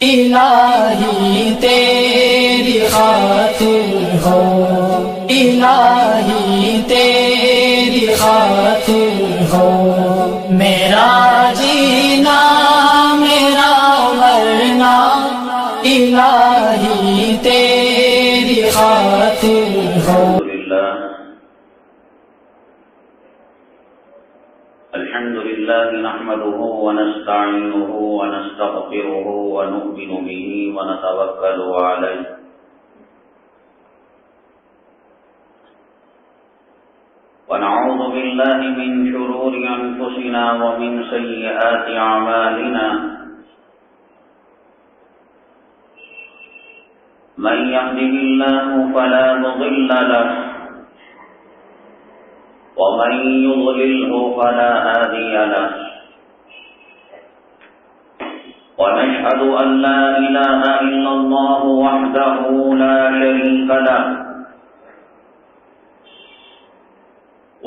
الہی تیری خاطر ہو، الہی تیری خاطر ہو، میرا جینا میرا مرنا الہی تیری خاطر ہو۔ الحمد لله نحمده ونستعينه ونستغفره ونؤمن به ونتوكل عليه ونعوذ بالله من شرور أنفسنا ومن سيئات أعمالنا من يهده الله فلا مضل له ومن يضلله فلا هادي له ونشهد أن لا إله إلا الله وحده لا شريك له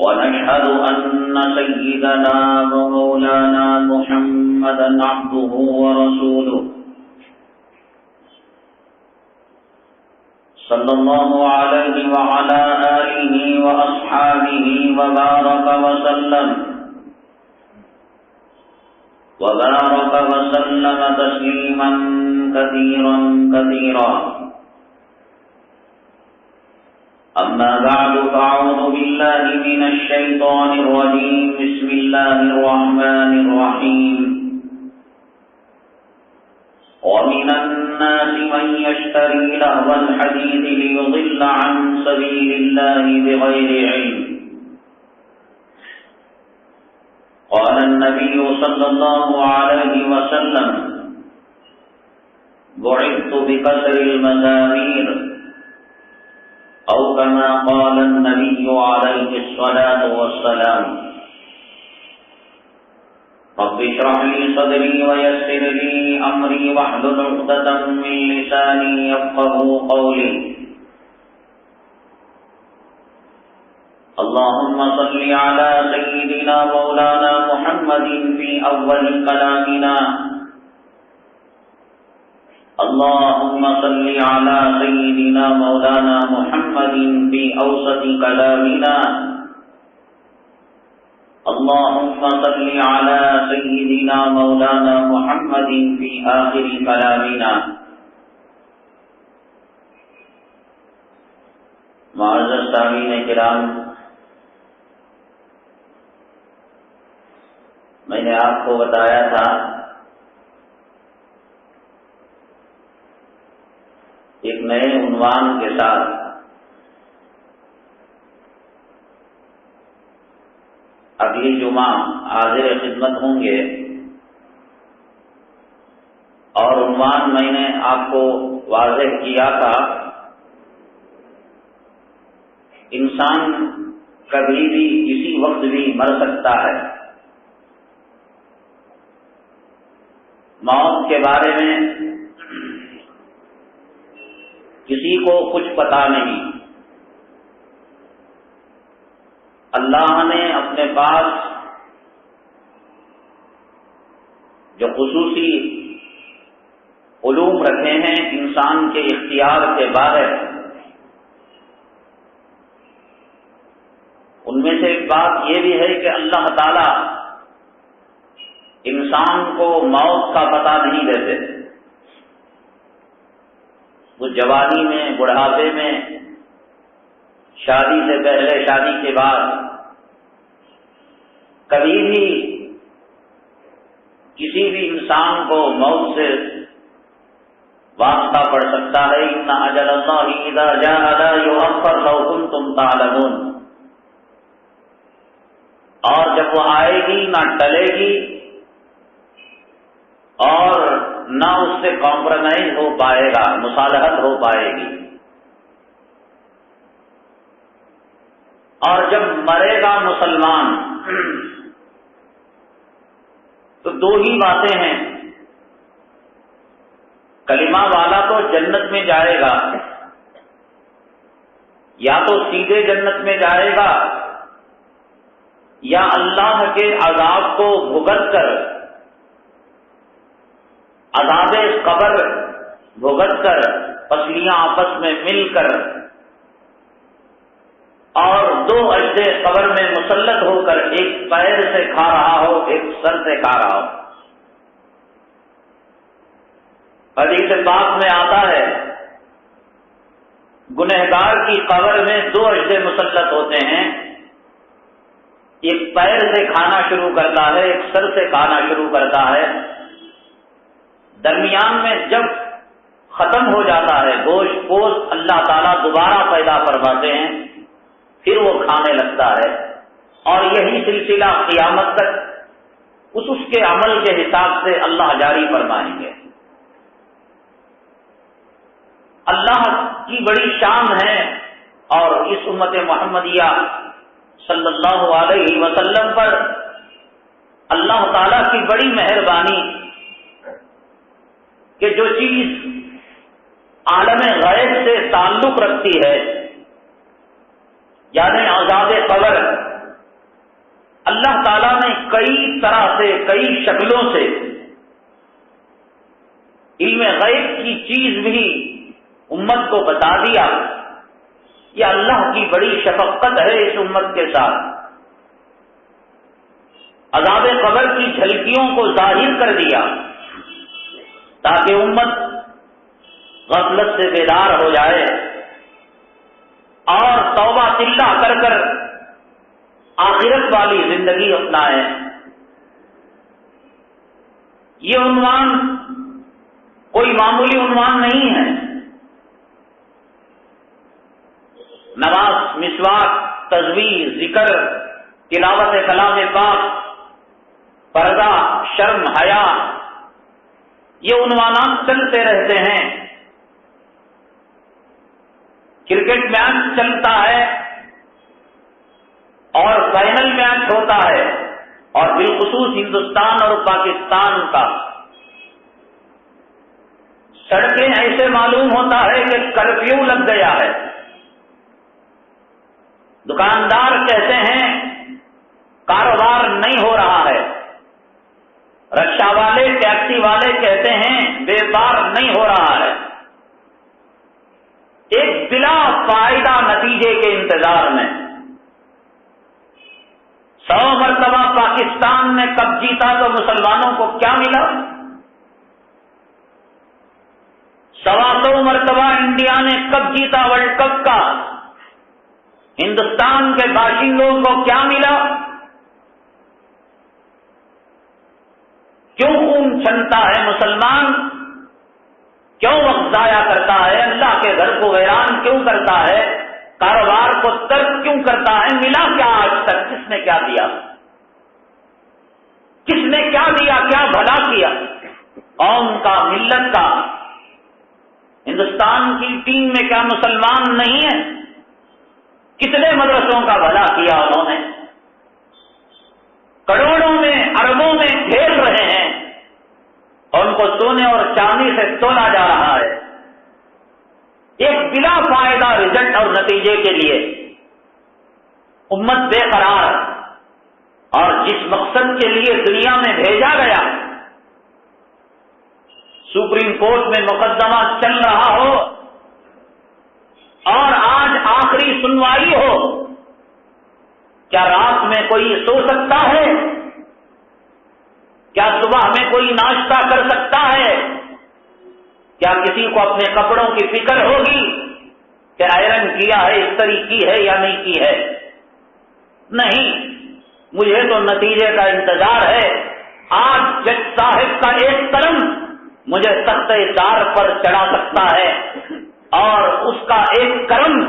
ونشهد أن سيدنا ومولانا محمدا عبده ورسوله صلى الله عليه وعلى آله وأصحابه وبارك وسلم تسليما كثيرا كثيرا أما بعد فأعوذ بالله من الشيطان الرجيم بسم الله الرحمن الرحيم ومن الناس من يشتري لهو الحديث ليضل عن سبيل الله بغير علم قال النبي صلى الله عليه وسلم بعثت بكسر المزامير أو كما قال النبي عليه الصلاة والسلام رب اشرح لي صدري ويسر لي أمري واحلل عقدة من لساني يفقهوا قولي اللهم صل على سيدنا مولانا محمد في أول كلامنا اللهم صل على سيدنا مولانا محمد في أوسط كلامنا اللهم صل على سيدنا مولانا محمد في آخر كلامنا۔ معزز سامعین کرام، میں نے آپ کو بتایا تھا ایک نئے عنوان کے ساتھ اگلی جمعہ حاضر خدمت ہوں گے، اور عنوان میں نے آپ کو واضح کیا تھا، انسان کبھی بھی کسی وقت بھی مر سکتا ہے۔ موت کے بارے میں کسی کو کچھ پتا نہیں۔ اللہ نے اپنے پاس جو خصوصی علوم رکھے ہیں انسان کے اختیار کے بارے، ان میں سے ایک بات یہ بھی ہے کہ اللہ تعالی انسان کو موت کا پتہ نہیں دیتے۔ وہ جوانی میں، بڑھاپے میں، شادی سے پہلے، شادی کے بعد کبھی بھی کسی بھی انسان کو موت سے واسطہ پڑ سکتا ہے۔ ان اجل اللہ اذا جاء لا یؤخر لو کنتم تعلمون، اور جب وہ آئے گی نہ ٹلے گی اور نہ اس سے کمپرومائز ہو پائے گا، مصالحت ہو پائے گی۔ اور جب مرے گا مسلمان تو دو ہی باتیں ہیں، کلمہ والا تو جنت میں جائے گا، یا تو سیدھے جنت میں جائے گا یا اللہ کے عذاب کو بھگت کر عذاب قبر بھگت کر، پسلیاں آپس میں مل کر، اور دو اجدے قبر میں مسلط ہو کر ایک پیر سے کھا رہا ہو، ایک سر سے کھا رہا ہو۔ حدیث پاک میں آتا ہے گنہگار کی قبر میں دو اجدے مسلط ہوتے ہیں، ایک پیر سے کھانا شروع کرتا ہے، ایک سر سے کھانا شروع کرتا ہے، درمیان میں جب ختم ہو جاتا ہے گوشت پوست، اللہ تعالیٰ دوبارہ پیدا فرماتے ہیں، پھر وہ کھانے لگتا ہے، اور یہی سلسلہ قیامت تک اس کے عمل کے حساب سے اللہ جاری فرمائیں گے۔ اللہ کی بڑی شان ہے، اور اس امت محمدیہ صلی اللہ علیہ وسلم پر اللہ تعالیٰ کی بڑی مہربانی کہ جو چیز عالم غیب سے تعلق رکھتی ہے، یعنی عذاب قبر، اللہ تعالیٰ نے کئی طرح سے، کئی شکلوں سے علم غیب کی چیز بھی امت کو بتا دیا۔ یہ اللہ کی بڑی شفقت ہے اس امت کے ساتھ۔ عذاب قبر کی جھلکیوں کو ظاہر کر دیا تاکہ امت غفلت سے بیدار ہو جائے اور توبہ تلہ کر کر آخرت والی زندگی اپنائے۔ یہ عنوان کوئی معمولی عنوان نہیں ہے۔ نماز، مسواک، تسبیح، ذکر، تلاوت کلام پاک، پردہ، شرم، حیا، یہ عنوانات چلتے رہتے ہیں۔ کرکٹ میچ چلتا ہے اور فائنل میچ ہوتا ہے، اور بالخصوص ہندوستان اور پاکستان کا سڑکیں ایسے معلوم ہوتا ہے کہ کرفیو لگ گیا ہے۔ دکاندار کہتے ہیں کاروبار نہیں ہو رہا ہے، رکشہ والے، ٹیکسی والے کہتے ہیں بیپار نہیں ہو رہا ہے، ایک بلا فائدہ نتیجے کے انتظار میں۔ 100 مرتبہ پاکستان نے کپ جیتا تو مسلمانوں کو کیا ملا؟ 125 مرتبہ انڈیا نے کپ جیتا ورلڈ کپ کا، ہندوستان کے باشندوں کو کیا ملا؟ کیوں خون چھنتا ہے مسلمان؟ کیوں وقت ضائع کرتا ہے؟ اللہ کے گھر کو ویران کیوں کرتا ہے؟ کاروبار کو ترک کیوں کرتا ہے؟ ملا کیا آج تک؟ کس نے کیا دیا؟ کس نے کیا دیا؟ کیا بھلا کیا قوم کا، ملت کا؟ ہندوستان کی ٹیم میں کیا مسلمان نہیں ہیں؟ کتنے مدرسوں کا بھلا کیا انہوں نے؟ کروڑوں میں، اربوں میں کھیل رہے ہیں، اور ان کو سونے اور چاندی سے تولا جا رہا ہے، ایک بلا فائدہ رزلٹ اور نتیجے کے لیے امت بے قرار۔ اور جس مقصد کے لیے دنیا میں بھیجا گیا، سپریم کورٹ میں مقدمہ چل رہا ہو اور آج آخری سنوائی ہو، کیا رات میں کوئی سو سکتا ہے؟ کیا صبح میں کوئی ناشتہ کر سکتا ہے؟ کیا کسی کو اپنے کپڑوں کی فکر ہوگی کہ آئرن کیا ہے، استری کی ہے یا نہیں کی ہے؟ نہیں، مجھے تو نتیجے کا انتظار ہے۔ آج جج صاحب کا ایک قلم مجھے تختے دار پر چڑھا سکتا ہے، اور اس کا ایک کرم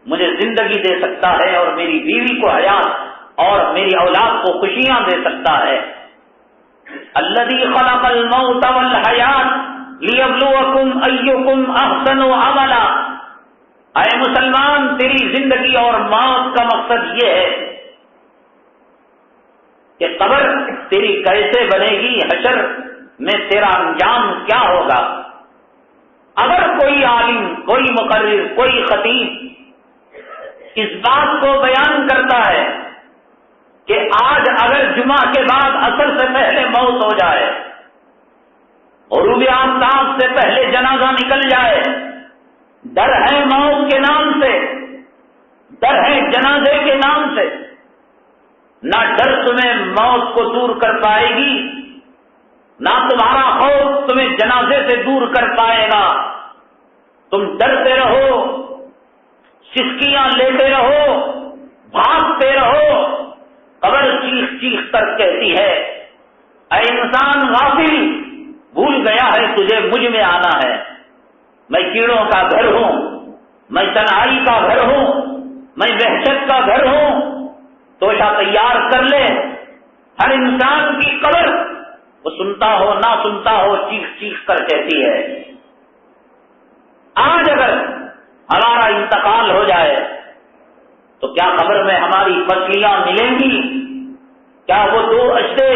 مجھے زندگی دے سکتا ہے، اور میری بیوی کو حیات اور میری اولاد کو خوشیاں دے سکتا ہے۔ الذی خلق الموت والحیات لیبلوکم ایکم احسن عملا۔ اے مسلمان، تیری زندگی اور موت کا مقصد یہ ہے کہ قبر تیری کیسے بنے گی، حشر میں تیرا انجام کیا ہوگا۔ اگر کوئی عالم، کوئی مقرر، کوئی خطیب اس بات کو بیان کرتا ہے کہ آج اگر جمعہ کے بعد عصر سے پہلے موت ہو جائے غروب آفتاب سے پہلے جنازہ نکل جائے، ڈر ہے موت کے نام سے، ڈر ہے جنازے کے نام سے۔ نہ ڈر تمہیں موت کو دور کر پائے گی، نہ تمہارا خوف تمہیں جنازے سے دور کر پائے گا۔ تم ڈرتے رہو، سسکیاں لیتے رہو، بھاگتے رہو، قبر چیخ چیخ کر کہتی ہے، اے انسان غافل، بھول گیا ہے تجھے مجھ میں آنا ہے، میں کیڑوں کا گھر ہوں، میں تنہائی کا گھر ہوں، میں وحشت کا گھر ہوں، توشہ تیار کر لے۔ ہر انسان کی قبر وہ سنتا ہو نہ سنتا ہو چیخ چیخ کر کہتی ہے۔ آج اگر ہمارا انتقال ہو جائے تو کیا قبر میں ہماری پسلیاں ملیں گی؟ کیا وہ دو اجدے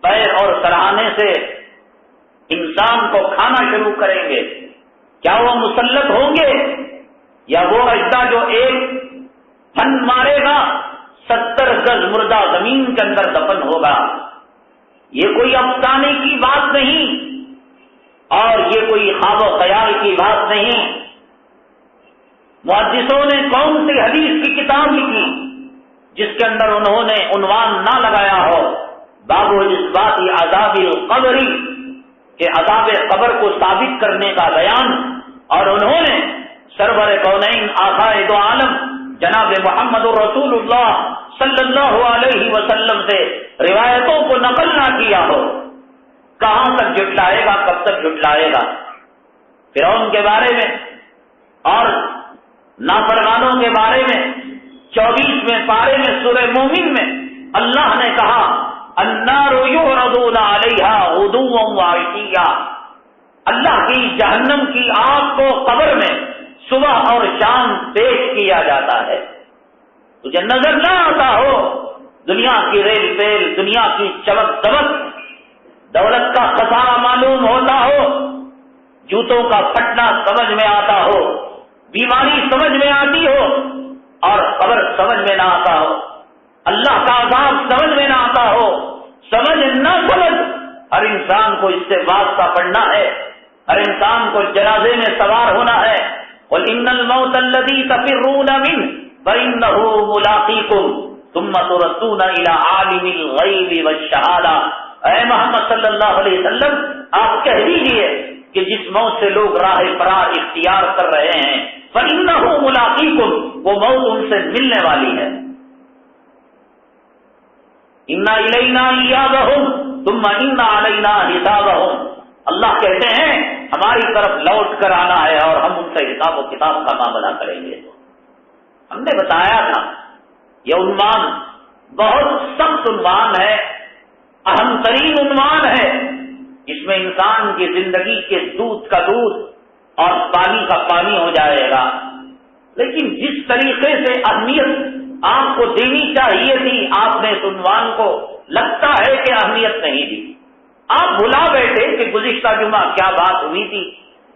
پیر اور سراہنے سے انسان کو کھانا شروع کریں گے؟ کیا وہ مسلط ہوں گے؟ یا وہ اجدہ جو ایک پھن مارے گا 70 گز مردہ زمین کے اندر دفن ہوگا؟ یہ کوئی افسانے کی بات نہیں اور یہ کوئی خواب و خیال کی بات نہیں۔ محدثوں نے کون سی حدیث کی کتاب لکھی جس کے اندر انہوں نے عنوان نہ لگایا ہو باب اثبات عذاب القبر، کہ عذاب قبر کو ثابت کرنے کا بیان، اور انہوں نے سرور کونین آقائے دو عالم جناب محمد رسول اللہ صلی اللہ علیہ وسلم سے روایتوں کو نقل نہ کیا ہو؟ کہاں تک جھٹلائے گا، کب تک جھٹلائے گا؟ فرعون کے بارے میں اور نافرمانوں کے بارے میں 24ویں پارے میں سورہ مومن میں اللہ نے کہا النار یعرضون علیہا غدوا وعشیا، اللہ کی جہنم کی آگ کو قبر میں صبح اور شام پیش کیا جاتا ہے۔ تجھے نظر نہ آتا ہو دنیا کی ریل پیل، دنیا کی چمک دمک، دولت کا خسارہ معلوم ہوتا ہو، جوتوں کا پھٹنا سمجھ میں آتا ہو، بیماری سمجھ میں آتی ہو اور قبر سمجھ میں نہ آتا ہو، اللہ کا عذاب سمجھ میں نہ آتا ہو، سمجھ نہ سمجھ، ہر انسان کو اس سے واسطہ پڑنا ہے، ہر انسان کو جنازے میں سوار ہونا ہے۔ قل ان الموت الذي تفرون منه فانه ملاقيكم ثم تردون الى عالم الغیب والشهادة۔ اے محمد صلی اللہ علیہ وسلم، آپ کہہ دیجیے کہ جس موت سے لوگ راہ فرار اختیار کر رہے ہیں فانه ملاقيكم، وہ موت ان سے ملنے والی ہے۔ انا الینا ایابہم ثم ان علینا حسابہم، اللہ کہتے ہیں ہماری طرف لوٹ کر آنا ہے اور ہم ان سے حساب و کتاب کا معاملہ کریں گے۔ ہم نے بتایا تھا یہ عنوان بہت سخت عنوان ہے، اہم ترین عنوان ہے، اس میں انسان کی زندگی کے دودھ کا دودھ اور پانی کا پانی ہو جائے گا۔ لیکن جس طریقے سے اہمیت آپ کو دینی چاہیے تھی، آپ نے اس عنوان کو لگتا ہے کہ اہمیت نہیں دی۔ آپ بھلا بیٹھے کہ گزشتہ جمعہ کیا بات ہوئی تھی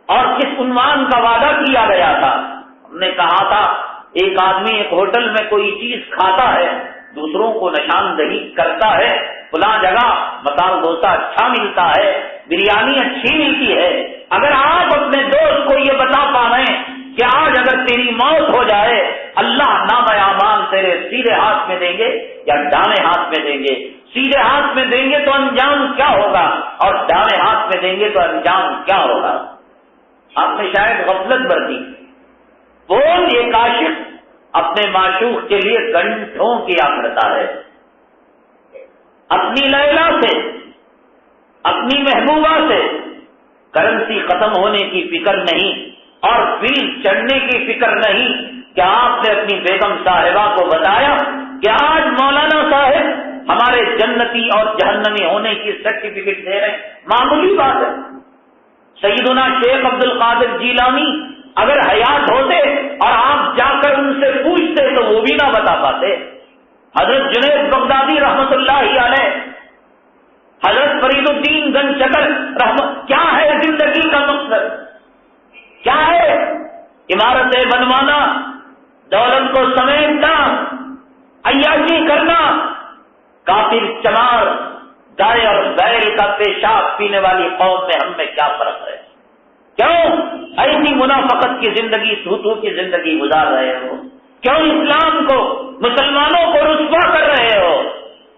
اور کس عنوان کا وعدہ کیا گیا تھا۔ ہم نے کہا تھا ایک آدمی ایک ہوٹل میں کوئی چیز کھاتا ہے، دوسروں کو نشاندہی کرتا ہے، فلاں جگہ مسال ڈوسا اچھا ملتا ہے، بریانی اچھی ملتی ہے۔ اگر آپ اپنے دوست کو یہ بتا پائیں کہ آج اگر تیری موت ہو جائے اللہ نام اعمال تیرے سیدھے ہاتھ میں دیں گے یا دائیں ہاتھ میں دیں گے، سیدھے ہاتھ میں دیں گے تو انجام کیا ہوگا اور دائیں ہاتھ میں دیں گے تو انجام کیا ہوگا؟ آپ نے شاید غفلت برتی۔ کون یہ کاشف اپنے معشوق کے لیے گھنٹوں کیا کرتا ہے، اپنی لیلا سے، اپنی محبوبہ سے کرنسی ختم ہونے کی فکر نہیں اور بل چڑھنے کی فکر نہیں کہ آپ نے اپنی بیگم صاحبہ کو بتایا کہ آج مولانا صاحب ہمارے جنتی اور جہنمی ہونے کی سرٹیفکیٹ دے رہے ہیں۔ معمولی بات ہے۔ سیدنا شیخ عبد القادر جیلانی اگر حیات ہوتے اور آپ جا کر ان سے پوچھتے تو وہ بھی نہ بتا پاتے۔ حضرت جنید بغدادی رحمت اللہ علیہ، حضرت فرید الدین گنج شکر رحمت، کیا ہے زندگی کا مقصد؟ کیا ہے؟ عمارتیں بنوانا، دولت کو سمیٹنا، عیاشی کرنا، کافر چمار گائے اور بیل کا پیشاب پینے والی قوم میں ہم میں کیا فرق ہے؟ کیوں ایسی منافقت کی زندگی تھو کی زندگی گزار رہے ہو؟ کیوں اسلام کو مسلمانوں کو رسوا کر رہے ہو؟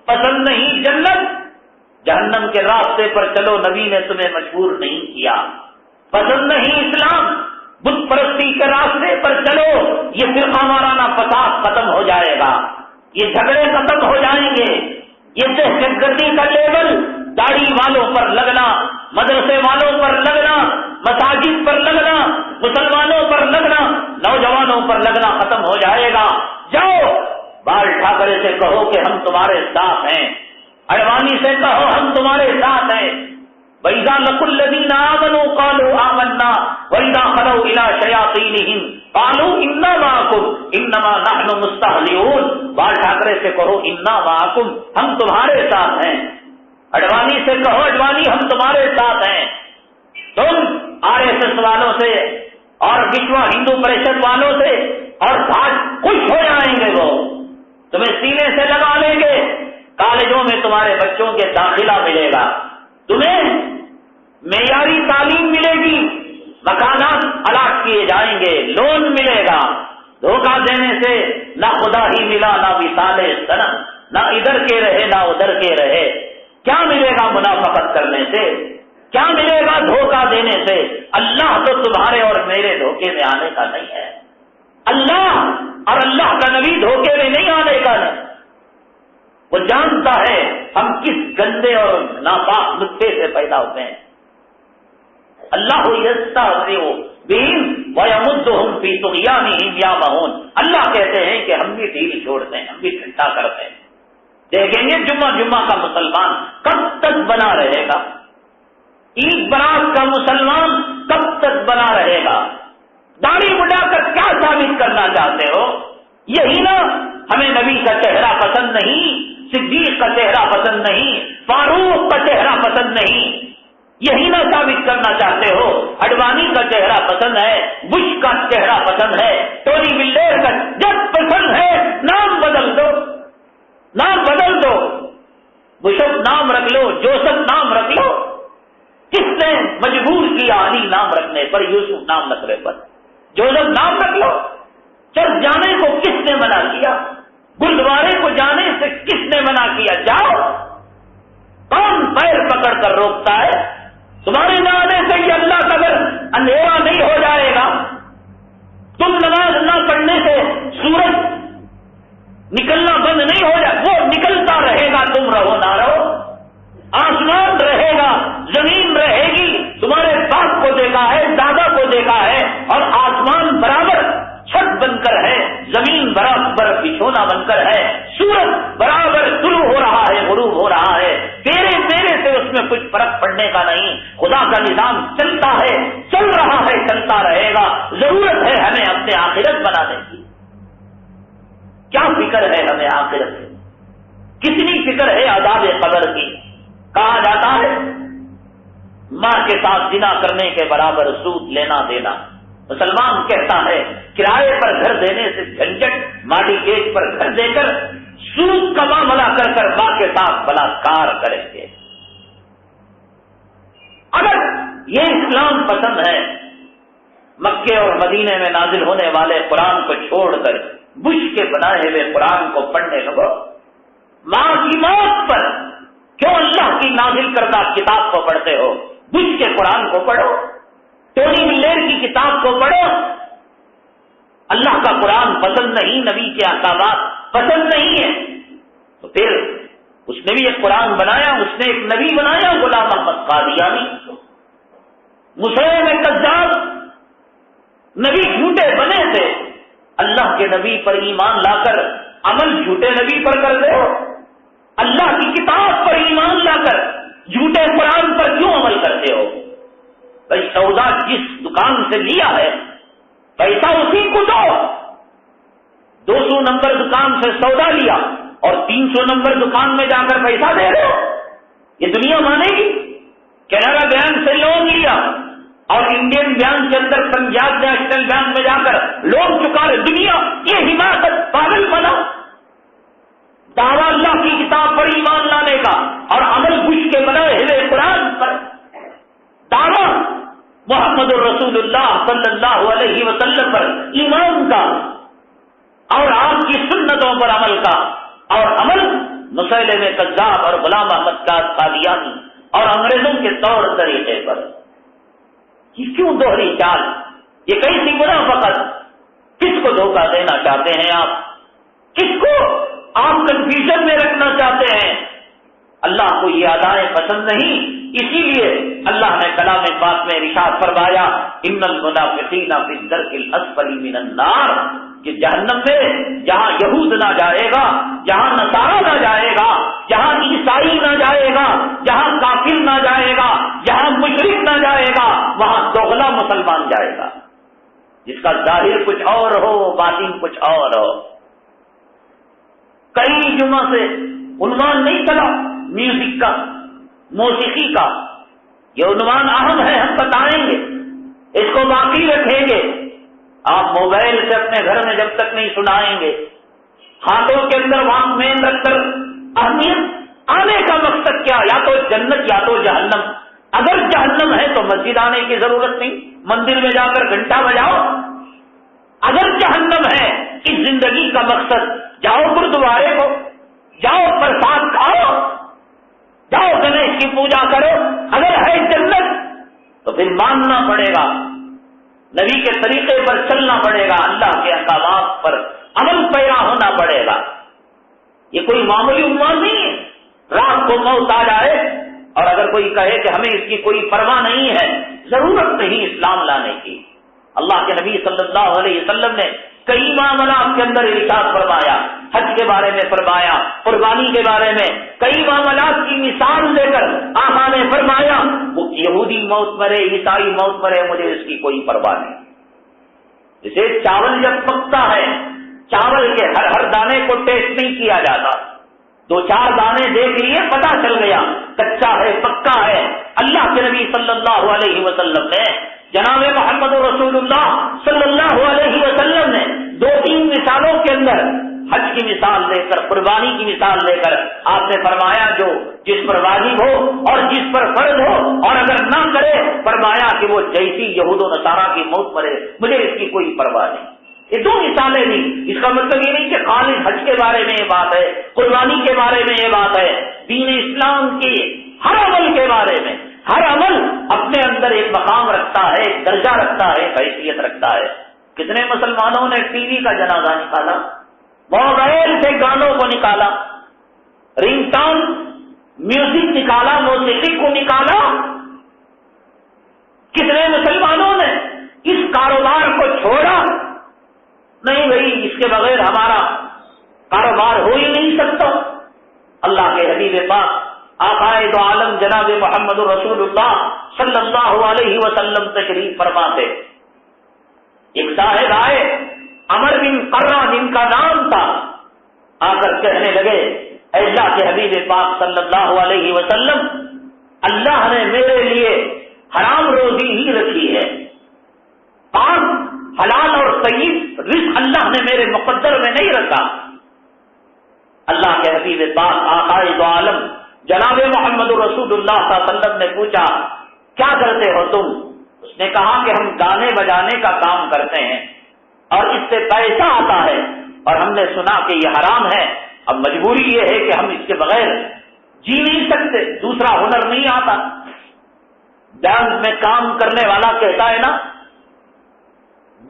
پسند نہیں جنت؟ جہنم کے راستے پر چلو، نبی نے تمہیں مجبور نہیں کیا۔ پسند نہیں اسلام؟ بت پرستی کے راستے پر چلو، یہ فرقہ وارانہ فساد ختم ہو جائے گا، یہ جھگڑے ختم ہو جائیں گے، یہ دہشت گردی کا لیبل داڑھی والوں پر لگنا، مدرسے والوں پر لگنا، مساجد پر لگنا، مسلمانوں پر لگنا، نوجوانوں پر لگنا ختم ہو جائے گا۔ جاؤ بال ٹھاکرے سے کہو کہ ہم تمہارے ساتھ ہیں، اڈوانی سے کہو ہم تمہارے ساتھ ہیں۔ وَإِذَا لَقُوا الَّذِينَ آمَنُوا قَالُوا آمَنَّا وَإِذَا خَلَوْا إِلَىٰ شَيَاطِينِهِمْ قَالُوا إِنَّا مَعَكُمْ إِنَّمَا نَحْنُ مُسْتَهْزِئُونَ۔ بال ٹھاکرے سے کہو اِنَّا مَعَكُمْ، ہم تمہارے ساتھ ہیں۔ اڈوانی سے کہو اڈوانی ہم تمہارے ساتھ ہیں۔ تم RSS والوں سے اور وشوا ہندو پریشد والوں سے اور بھاگ خوش ہو جائیں گے، وہ تمہیں سینے سے لگا لیں گے، کالجوں میں تمہارے بچوں کے داخلہ ملے گا، تمہیں معیاری تعلیم ملے گی، مکانات الاٹ کیے جائیں گے، لون ملے گا۔ دھوکہ دینے سے نہ خدا ہی ملا، نہ مثال صنم، نہ ادھر کے رہے نہ ادھر کے رہے۔ کیا ملے گا منافقت کرنے سے؟ کیا ملے گا دھوکہ دینے سے؟ اللہ تو تمہارے اور میرے دھوکے میں آنے کا نہیں ہے، اللہ اور اللہ کا نبی دھوکے میں نہیں آنے کا نہیں۔ وہ جانتا ہے ہم کس گندے اور ناپاک نطفے سے پیدا ہوتے ہیں۔ اللہ یستہزئ بہم ویمدہم فی طغیانہم یعمہون۔ اللہ کہتے ہیں کہ ہم بھی ڈھیل چھوڑتے ہیں، ہم بھی ٹھٹا کرتے ہیں۔ دیکھیں گے جمعہ کا مسلمان کب تک بنا رہے گا، عید برات کا مسلمان کب تک بنا رہے گا؟ داڑھی بڑھا کر کیا ثابت کرنا چاہتے ہو؟ یہی نا ہمیں نبی کا چہرہ پسند نہیں، صدیق کا چہرہ پسند نہیں، فاروق کا چہرہ پسند نہیں، یہی نہ ثابت کرنا چاہتے ہو؟ اڈوانی کا چہرہ پسند ہے، بش کا چہرہ پسند ہے، ٹونی بلیر کا جب پسند ہے نام بدل دو، نام بدل دو، بشپ نام رکھ لو، جوسف نام رکھ لو۔ کس نے مجبور کیا علی نام رکھنے پر، یوسف نام رکھنے پر، جوسف نام رکھ لو؟ چرچ جانے کو کس نے منع کیا؟ گردوارے کو جانے سے کس نے منع کیا؟ جاؤ، کون پیر پکڑ کر روکتا ہے؟ تمہارے جانے سے یہ اللہ کا گھر اندھیرا نہیں ہو جائے گا۔ تم نماز نہ پڑھنے سے سورج نکلنا بند نہیں ہو جائے، وہ نکلتا رہے گا، تم رہو نہ رہو۔ آسمان رہے گا، زمین رہے گی۔ تمہارے باپ کو دیکھا ہے، دادا کو دیکھا ہے، اور آسمان برابر چھت بن کر ہے، زمین برابر بچھونا بن کر ہے، سورج برابر طلوع ہو رہا ہے، غروب ہو رہا ہے، تیرے سے اس میں کچھ فرق پڑنے کا نہیں۔ خدا کا نظام چلتا ہے، چل رہا ہے، چلتا رہے گا۔ ضرورت ہے ہمیں اپنے آخرت بنانے کی۔ کیا فکر ہے ہمیں آخرت کی؟ کتنی فکر ہے عذاب قبر کی؟ کہا جاتا ہے ماں کے ساتھ زنا کرنے کے برابر سود لینا دینا۔ مسلمان کہتا ہے کرائے پر گھر دینے سے جھنجٹ، ماڈی گیٹ پر گھر دے کر سود کا معاملہ کر کر ماں کے ساتھ بلاکار کریں گے۔ اگر یہ اسلام پسند ہے، مکے اور مدینے میں نازل ہونے والے قرآن کو چھوڑ کر بش کے بنائے ہوئے قرآن کو پڑھنے لگو۔ ماں کی موت پر کیوں اللہ کی نازل کردہ کتاب کو پڑھتے ہو؟ بش کے قرآن کو پڑھو، ٹونی بلیر کی کتاب کو پڑھو۔ اللہ کا قرآن پسند نہیں، نبی کے احکامات پسند نہیں ہے، تو پھر اس نے بھی ایک قرآن بنایا، اس نے ایک نبی بنایا، غلام احمد قادیانی۔ مسلم کذاب نبی جھوٹے بنے تھے، اللہ کے نبی پر ایمان لا کر عمل جھوٹے نبی پر کر دو، اللہ کی کتاب پر ایمان لا کر جھوٹے قرآن پر کیوں عمل کرتے ہو؟ بھائی سودا جس دکان سے لیا ہے پیسہ اسی کو دو۔ 200 نمبر دکان سے سودا لیا اور 300 نمبر دکان میں جا کر پیسہ دے دو، یہ دنیا مانے گی؟ کینرا بینک سے لون لیا اور انڈین بینک کے اندر پنجاب نیشنل بینک میں جا کر لون چکا رہے، دنیا یہ حماقت پاگل بنا۔ دعویٰ اللہ کی کتاب پر ایمان لانے کا اور عمل گوش کے بنائے ہوئے قرآن پر، دعویٰ محمد الرسول اللہ صلی اللہ علیہ وسلم پر ایمان کا اور آپ کی سنتوں پر عمل کا، اور عمل مسیلمہ کذاب اور غلام احمد قادیانی اور انگریزوں کے طور طریقے پر۔ یہ کیوں دوہری چال؟ یہ کیسی منافقت؟ کس کو دھوکہ دینا چاہتے ہیں آپ؟ کس کو آپ کنفیوژن میں رکھنا چاہتے ہیں؟ اللہ کو یہ ادائیں پسند نہیں، اسی لیے اللہ نے کلام پاک میں ارشاد فرمایا ان المنافقین فی الدرک الاسفل من النار، کہ جہنم میں جہاں یہود نہ جائے گا، جہاں نصارہ نہ جائے گا، جہاں عیسائی نہ جائے گا، جہاں کافر نہ جائے گا، جہاں مشرک نہ جائے گا، وہاں دوغلا مسلمان جائے گا، جس کا ظاہر کچھ اور ہو باطن کچھ اور ہو۔ کئی جمعہ سے عنوان نہیں چلا میوزک کا، موسیقی کا، یہ عنوان اہم ہے، ہم بتائیں گے، اس کو باقی رکھیں گے۔ آپ موبائل سے اپنے گھر میں جب تک نہیں سنائیں گے، ہاتھوں کے اندر واک مین رکھ کر اہمیت آنے کا مقصد کیا؟ یا تو جنت یا تو جہنم۔ اگر جہنم ہے تو مسجد آنے کی ضرورت نہیں، مندر میں جا کر گھنٹہ بجاؤ۔ اگر جہنم ہے اس زندگی کا مقصد، جاؤ گردوارے کو، جاؤ پرساد کھاؤ، جاؤ گنیش کی پوجا کرو۔ اگر ہے جنت تو پھر ماننا پڑے گا، نبی کے طریقے پر چلنا پڑے گا، اللہ کے احکامات پر عمل پیرا ہونا پڑے گا۔ یہ کوئی معمولی عنوان نہیں ہے۔ رات کو موت آ جائے اور اگر کوئی کہے کہ ہمیں اس کی کوئی پرواہ نہیں ہے، ضرورت نہیں اسلام لانے کی۔ اللہ کے نبی صلی اللہ علیہ وسلم نے کئی معاملات کے اندر ارشاد فرمایا، حج کے بارے میں فرمایا، قربانی کے بارے میں، کئی معاملات کی مثال دے کر آقا نے فرمایا وہ یہودی موت مرے، عیسائی موت مرے، مجھے اس کی کوئی پرواہ نہیں۔ جسے چاول جب پکتا ہے، چاول کے ہر دانے کو ٹیسٹ نہیں کیا جاتا، دو چار دانے دیکھ لیے پتا چل گیا کچا ہے پکا ہے۔ اللہ کے نبی صلی اللہ علیہ وسلم نے، جناب محمد رسول اللہ صلی اللہ علیہ وسلم نے دو تین مثالوں کے اندر حج کی مثال دے کر، قربانی کی مثال دے کر آپ نے فرمایا جو جس پر واجب ہو اور جس پر فرض ہو اور اگر نہ کرے، فرمایا کہ وہ جیسی یہود و نصارہ کی موت مرے، مجھے اس کی کوئی پرواہ نہیں۔ یہ دو مثالیں دی۔ اس کا مطلب یہ نہیں کہ خالص حج کے بارے میں یہ بات ہے، قربانی کے بارے میں یہ بات ہے، دین اسلام کی ہر عمل کے بارے میں۔ ہر عمل اپنے اندر ایک مقام رکھتا ہے، ایک درجہ رکھتا ہے، حیثیت رکھتا ہے۔ کتنے مسلمانوں نے ٹی وی کا جنازہ نکالا، موبائل سے گانوں کو نکالا، رنگ ٹون میوزک نکالا، موسیقی کو نکالا۔ کتنے مسلمانوں نے اس کاروبار کو چھوڑا؟ نہیں بھائی، اس کے بغیر ہمارا کاروبار ہو ہی نہیں سکتا۔ اللہ کے حبیب پاک آقائے دو عالم جناب محمد رسول اللہ صلی اللہ علیہ وسلم تشریف فرما تھے۔ ایک صاحب آئے، عمر بن قرہ جن کا نام تھا، آ کر کہنے لگے اے اللہ کے حبیب پاک صلی اللہ علیہ وسلم، اللہ نے میرے لیے حرام روزی ہی رکھی ہے، پاک حلال اور طیب رزق اللہ نے میرے مقدر میں نہیں رکھا۔ اللہ کے حبیب پاک آقائے دو عالم جناب محمد رسول اللہ صلی اللہ علیہ وسلم نے پوچھا کیا کرتے ہو تم؟ اس نے کہا کہ ہم گانے بجانے کا کام کرتے ہیں اور اس سے پیسہ آتا ہے، اور ہم نے سنا کہ یہ حرام ہے، اب مجبوری یہ ہے کہ ہم اس کے بغیر جی نہیں سکتے، دوسرا ہنر نہیں آتا۔ بینک میں کام کرنے والا کہتا ہے نا،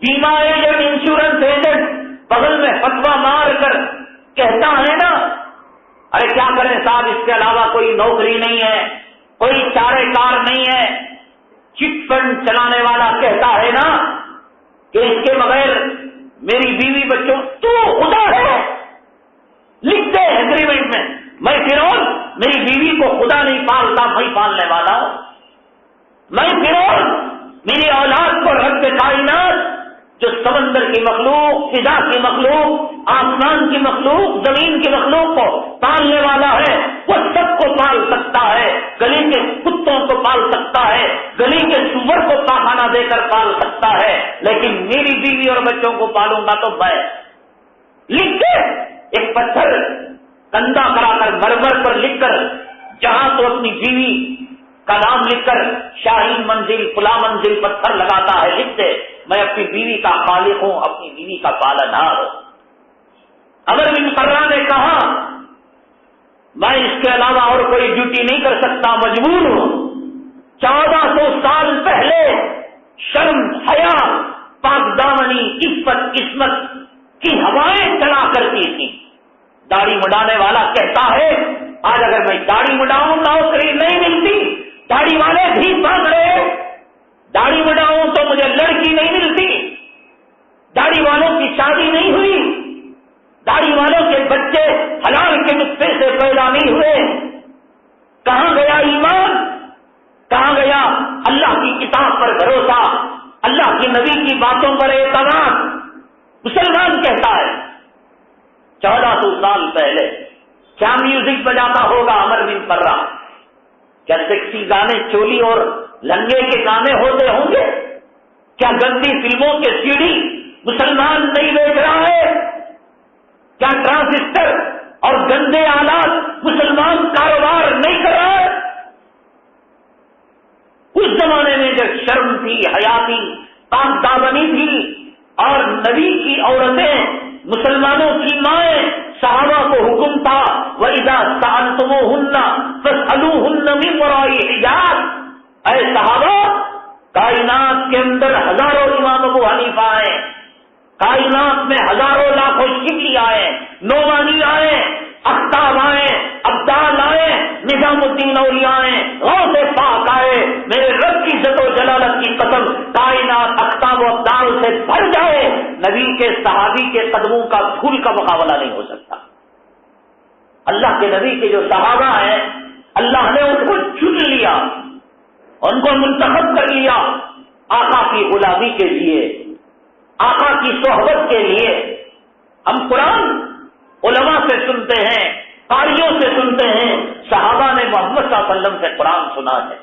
بیمہ ایجنٹ، انشورنس ایجنٹ بغل میں فتویٰ مار کر کہتا ہے نا، ارے کیا کریں صاحب، اس کے علاوہ کوئی نوکری نہیں ہے، کوئی چارے کار نہیں ہے۔ چٹ فنڈ چلانے والا کہتا ہے نا کہ اس کے بغیر میری بیوی بچوں، تو خدا ہے، لکھ دے ایگریمنٹ میں فرعون میری بیوی کو خدا نہیں پالتا، میں پالنے والا ہوں، میں فرعون میری اولاد کو رب کائنات جو سمندر کی مخلوق، فضا کی مخلوق، آسمان کی مخلوق، زمین کی مخلوق کو پالنے والا ہے، وہ سب کو پال سکتا ہے، گلی کے کتوں کو پال سکتا ہے، گلی کے سور کو پاخانہ دے کر پال سکتا ہے، لیکن میری بیوی اور بچوں کو پالوں گا تو میں۔ لکھ کے ایک پتھر کندھا کرا کر مرمر پر لکھ کر جہاں تو اپنی بیوی کا نام لکھ کر شاہین منزل فلاں منزل پتھر لگاتا ہے، لکھ دے میں اپنی بیوی کا خالق ہوں، اپنی بیوی کا پالنہار ہوں۔ عمر بن قرہ نے کہا میں اس کے علاوہ اور کوئی ڈیوٹی نہیں کر سکتا، مجبور ہوں۔ 1400 سال پہلے شرم، حیا، پاک دامنی، عفت، عصمت کی ہوائیں چلا کرتی تھی۔ داڑھی مڈانے والا کہتا ہے آج اگر میں داڑھی مڈاؤں نوکری نہیں ملتی، داڑھی والے بھی باندھ رہے، داڑھی مڈاؤں تو مجھے لڑکی نہیں ملتی، داڑھی والوں کی شادی نہیں ہوئی، داڑھی والوں کے بچے حلال کے نطفے سے پیدا نہیں ہوئے۔ کہاں گیا ایمان؟ کہاں گیا اللہ کی کتاب پر بھروسہ، اللہ کی نبی کی باتوں پر اعتماد؟ مسلمان کہتا ہے 1400 سال پہلے کیا میوزک بجاتا ہوگا عمر بن قرہ؟ کیا سیکسی گانے چولی اور لنگے کے گانے ہوتے ہوں گے؟ کیا گندی فلموں کے سی ڈی مسلمان نہیں بیچ رہا ہے؟ کیا ٹرانزسٹر اور گندے آلات مسلمان کاروبار نہیں کر رہا ہے؟ اس زمانے میں جب شرم تھی، حیا تھی، پاک دامنی تھی، اور نبی کی عورتیں، مسلمانوں کی مائیں، صحابہ کو حکم تھا وَإِذَا سَأَلْتُمُوهُنَّ فَاسْأَلُوهُنَّ مِنْ وَرَاءِ حِجَابٍ۔ اے صحابہ، کائنات کے اندر ہزاروں امام ابو حنیفہ آئے، کائنات میں ہزاروں لاکھوں شبلی آئے، نعمانی آئے، اختاب آئے، ابدال آئے، نظام الدین اولیاء آئے، غوث پاک آئے، میرے رب کی عزت و جلالت کی قسم کائنات اختاب و ابدال سے بھر جائے، نبی کے صحابی کے قدموں کا دھول کا مقابلہ نہیں ہو سکتا۔ اللہ کے نبی کے جو صحابہ ہیں اللہ نے ان کو چن لیا، ان کو منتخب کر لیا آقا کی غلامی کے لیے، آقا کی صحبت کے لیے۔ ہم قرآن علماء سے سنتے ہیں، قاریوں سے سنتے ہیں، صحابہ نے محمد صلی اللہ علیہ وسلم سے قرآن سنا ہے۔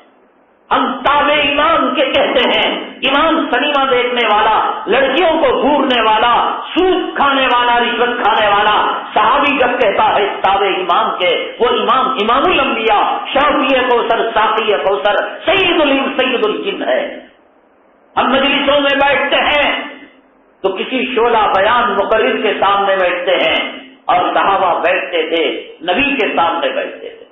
ہم تابع امام کے کہتے ہیں، امام سنیما دیکھنے والا، لڑکیوں کو گھورنے والا، سود کھانے والا، رشوت کھانے والا صحابی جب کہتا ہے تابع امام کے، وہ امام الانبیاء، شافی کوثر، ساقی کوثر، سید الانس سید الجن ہے۔ ہم مجلسوں میں بیٹھتے ہیں تو کسی شعلہ بیان مقرر کے سامنے بیٹھتے ہیں، اور صحابہ بیٹھتے تھے نبی کے سامنے بیٹھتے تھے،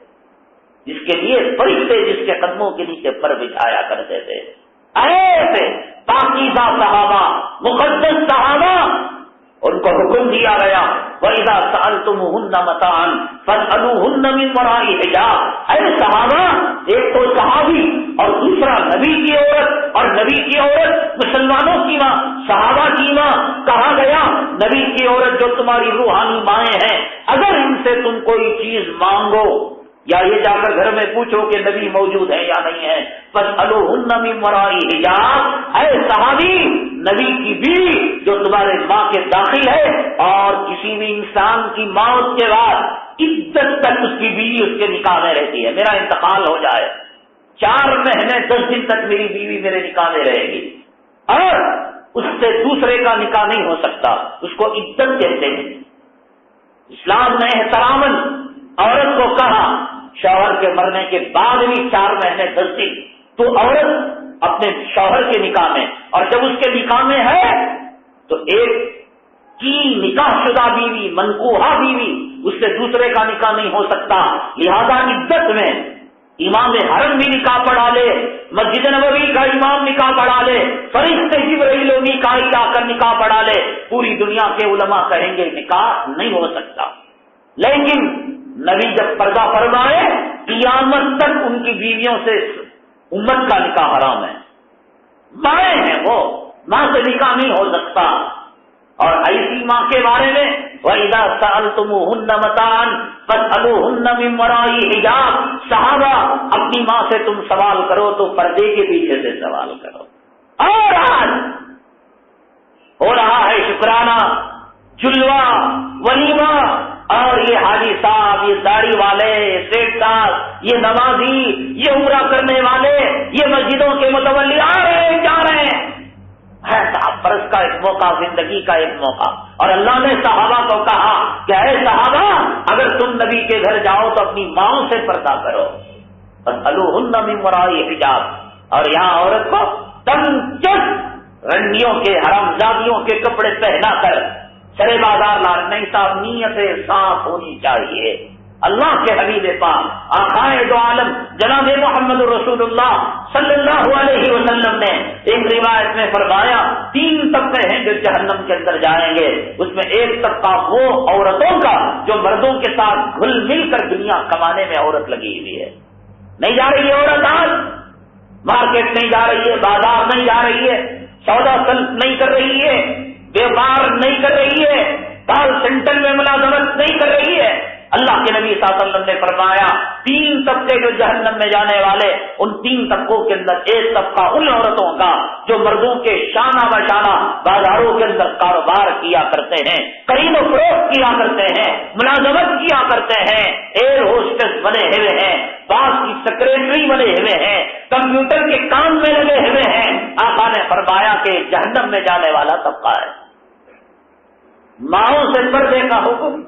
جس کے لیے فرشتے جس کے قدموں کے نیچے پر بچھایا کرتے تھے۔ ایسے پاکیزہ صحابہ، مقدس صحابہ، ان کو حکم دیا گیا وَإِذَا سَأَلْتُمُوهُنَّ مَتَاعًا فَاسْأَلُوهُنَّ مِنْ وَرَاءِ حِجَابٍ۔ اے صحابہ، ایک تو صحابی اور دوسرا نبی کی عورت، اور نبی کی عورت مسلمانوں کی ماں، صحابہ کی ماں۔ کہا گیا نبی کی عورت جو تمہاری روحانی مائیں ہیں، اگر ان سے تم کوئی چیز مانگو یا یہ جا کر گھر میں پوچھو کہ نبی موجود ہے یا نہیں ہے، فَاسْأَلُوهُنَّ مِنْ وَرَاءِ حِجَابٍ۔ اے صحابی، نبی کی بیوی جو تمہارے ماں کے داخل ہے، اور کسی بھی انسان کی موت کے بعد عدت تک اس کی بیوی اس کے نکاح میں رہتی ہے۔ میرا انتقال ہو جائے 4 مہینے 10 دن تک میری بیوی میرے نکاح میں رہے گی، اور اس سے دوسرے کا نکاح نہیں ہو سکتا، اس کو عدت کہتے ہیں۔ اسلام نے احتراماً عورت کو کہا شوہر کے مرنے کے بعد بھی 4 مہینے 10 دن تو عورت اپنے شوہر کے نکاح میں، اور جب اس کے نکاح میں ہے تو ایک کی نکاح شدہ بیوی، منکوحہ بیوی، اس سے دوسرے کا نکاح نہیں ہو سکتا۔ لہذا عدت میں امام حرم بھی نکاح پڑھا لے، مسجد نبوی کا امام نکاح پڑھا لے، فرشتے جبرائیل و میکائیل آ کر نکاح پڑھا لے، پوری دنیا کے علماء کہیں گے نکاح نہیں ہو سکتا۔ لیکن نبی جب پردہ فرمائے قیامت تک ان کی بیویوں سے امت کا نکاح حرام ہے، مائیں ہیں وہ، ماں سے نکاح نہیں ہو سکتا۔ اور ایسی ماں کے بارے میں وَإِذَا سَأَلْتُمُوهُنَّ مَتَاعًا فَاسْأَلُوهُنَّ مِنْ وَرَاءِ حِجَابٍ۔ صحابہ، اپنی ماں سے تم سوال کرو تو پردے کے پیچھے سے سوال کرو۔ اور آج ہو رہا ہے شکرانہ، جلوہ، ولیمہ، اور یہ حاجی صاحب، یہ داڑھی والے، یہ سیٹ صاحب، یہ نمازی، یہ عمرہ کرنے والے، یہ مسجدوں کے متولی آ رہے ہیں جا رہے ہیں۔ ہے صاحب، برس فرصت کا ایک موقع، زندگی کا ایک موقع. اور اللہ نے صحابہ کو کہا کہ اے صحابہ، اگر تم نبی کے گھر جاؤ تو اپنی ماؤں سے پردہ کرو. فاسألوہن من وراء حجاب. اور یہاں عورت کو تنگ چست رنڈیوں کے، حرامزادیوں کے کپڑے پہنا کر سرے بازار لانا نہیں تھا. نیتیں صاف ہونی چاہیے. اللہ کے حبیب پاک آقائے دو عالم جناب محمد رسول اللہ صلی اللہ علیہ وسلم نے ایک روایت میں فرمایا 3 طبقے ہیں جو جہنم کے اندر جائیں گے. اس میں ایک طبقہ وہ عورتوں کا جو مردوں کے ساتھ گھل مل کر دنیا کمانے میں عورت لگی ہوئی ہے. نہیں جا رہی ہے عورت، آج مارکیٹ نہیں جا رہی ہے، بازار نہیں جا رہی ہے، سودا سلف نہیں کر رہی ہے، بیوپار نہیں کر رہی ہے، کال سینٹر میں ملازمت نہیں کر رہی ہے. اللہ کے نبی صلی اللہ علیہ وسلم نے فرمایا 3 طبقے جو جہنم میں جانے والے، ان 3 طبقوں کے اندر ایک طبقہ ان عورتوں کا جو مردوں کے شانہ بشانہ بازاروں کے اندر کاروبار کیا کرتے ہیں، خرید و فروخت کیا کرتے ہیں، ملازمت کیا کرتے ہیں، ایئر ہوسٹس بنے ہوئے ہیں، باس کی سیکریٹری بنے ہوئے ہیں، کمپیوٹر کے کام میں لگے ہوئے ہیں. آقا نے فرمایا کہ جہنم میں جانے والا طبقہ ہے. ماؤں سے پردے کا حکم.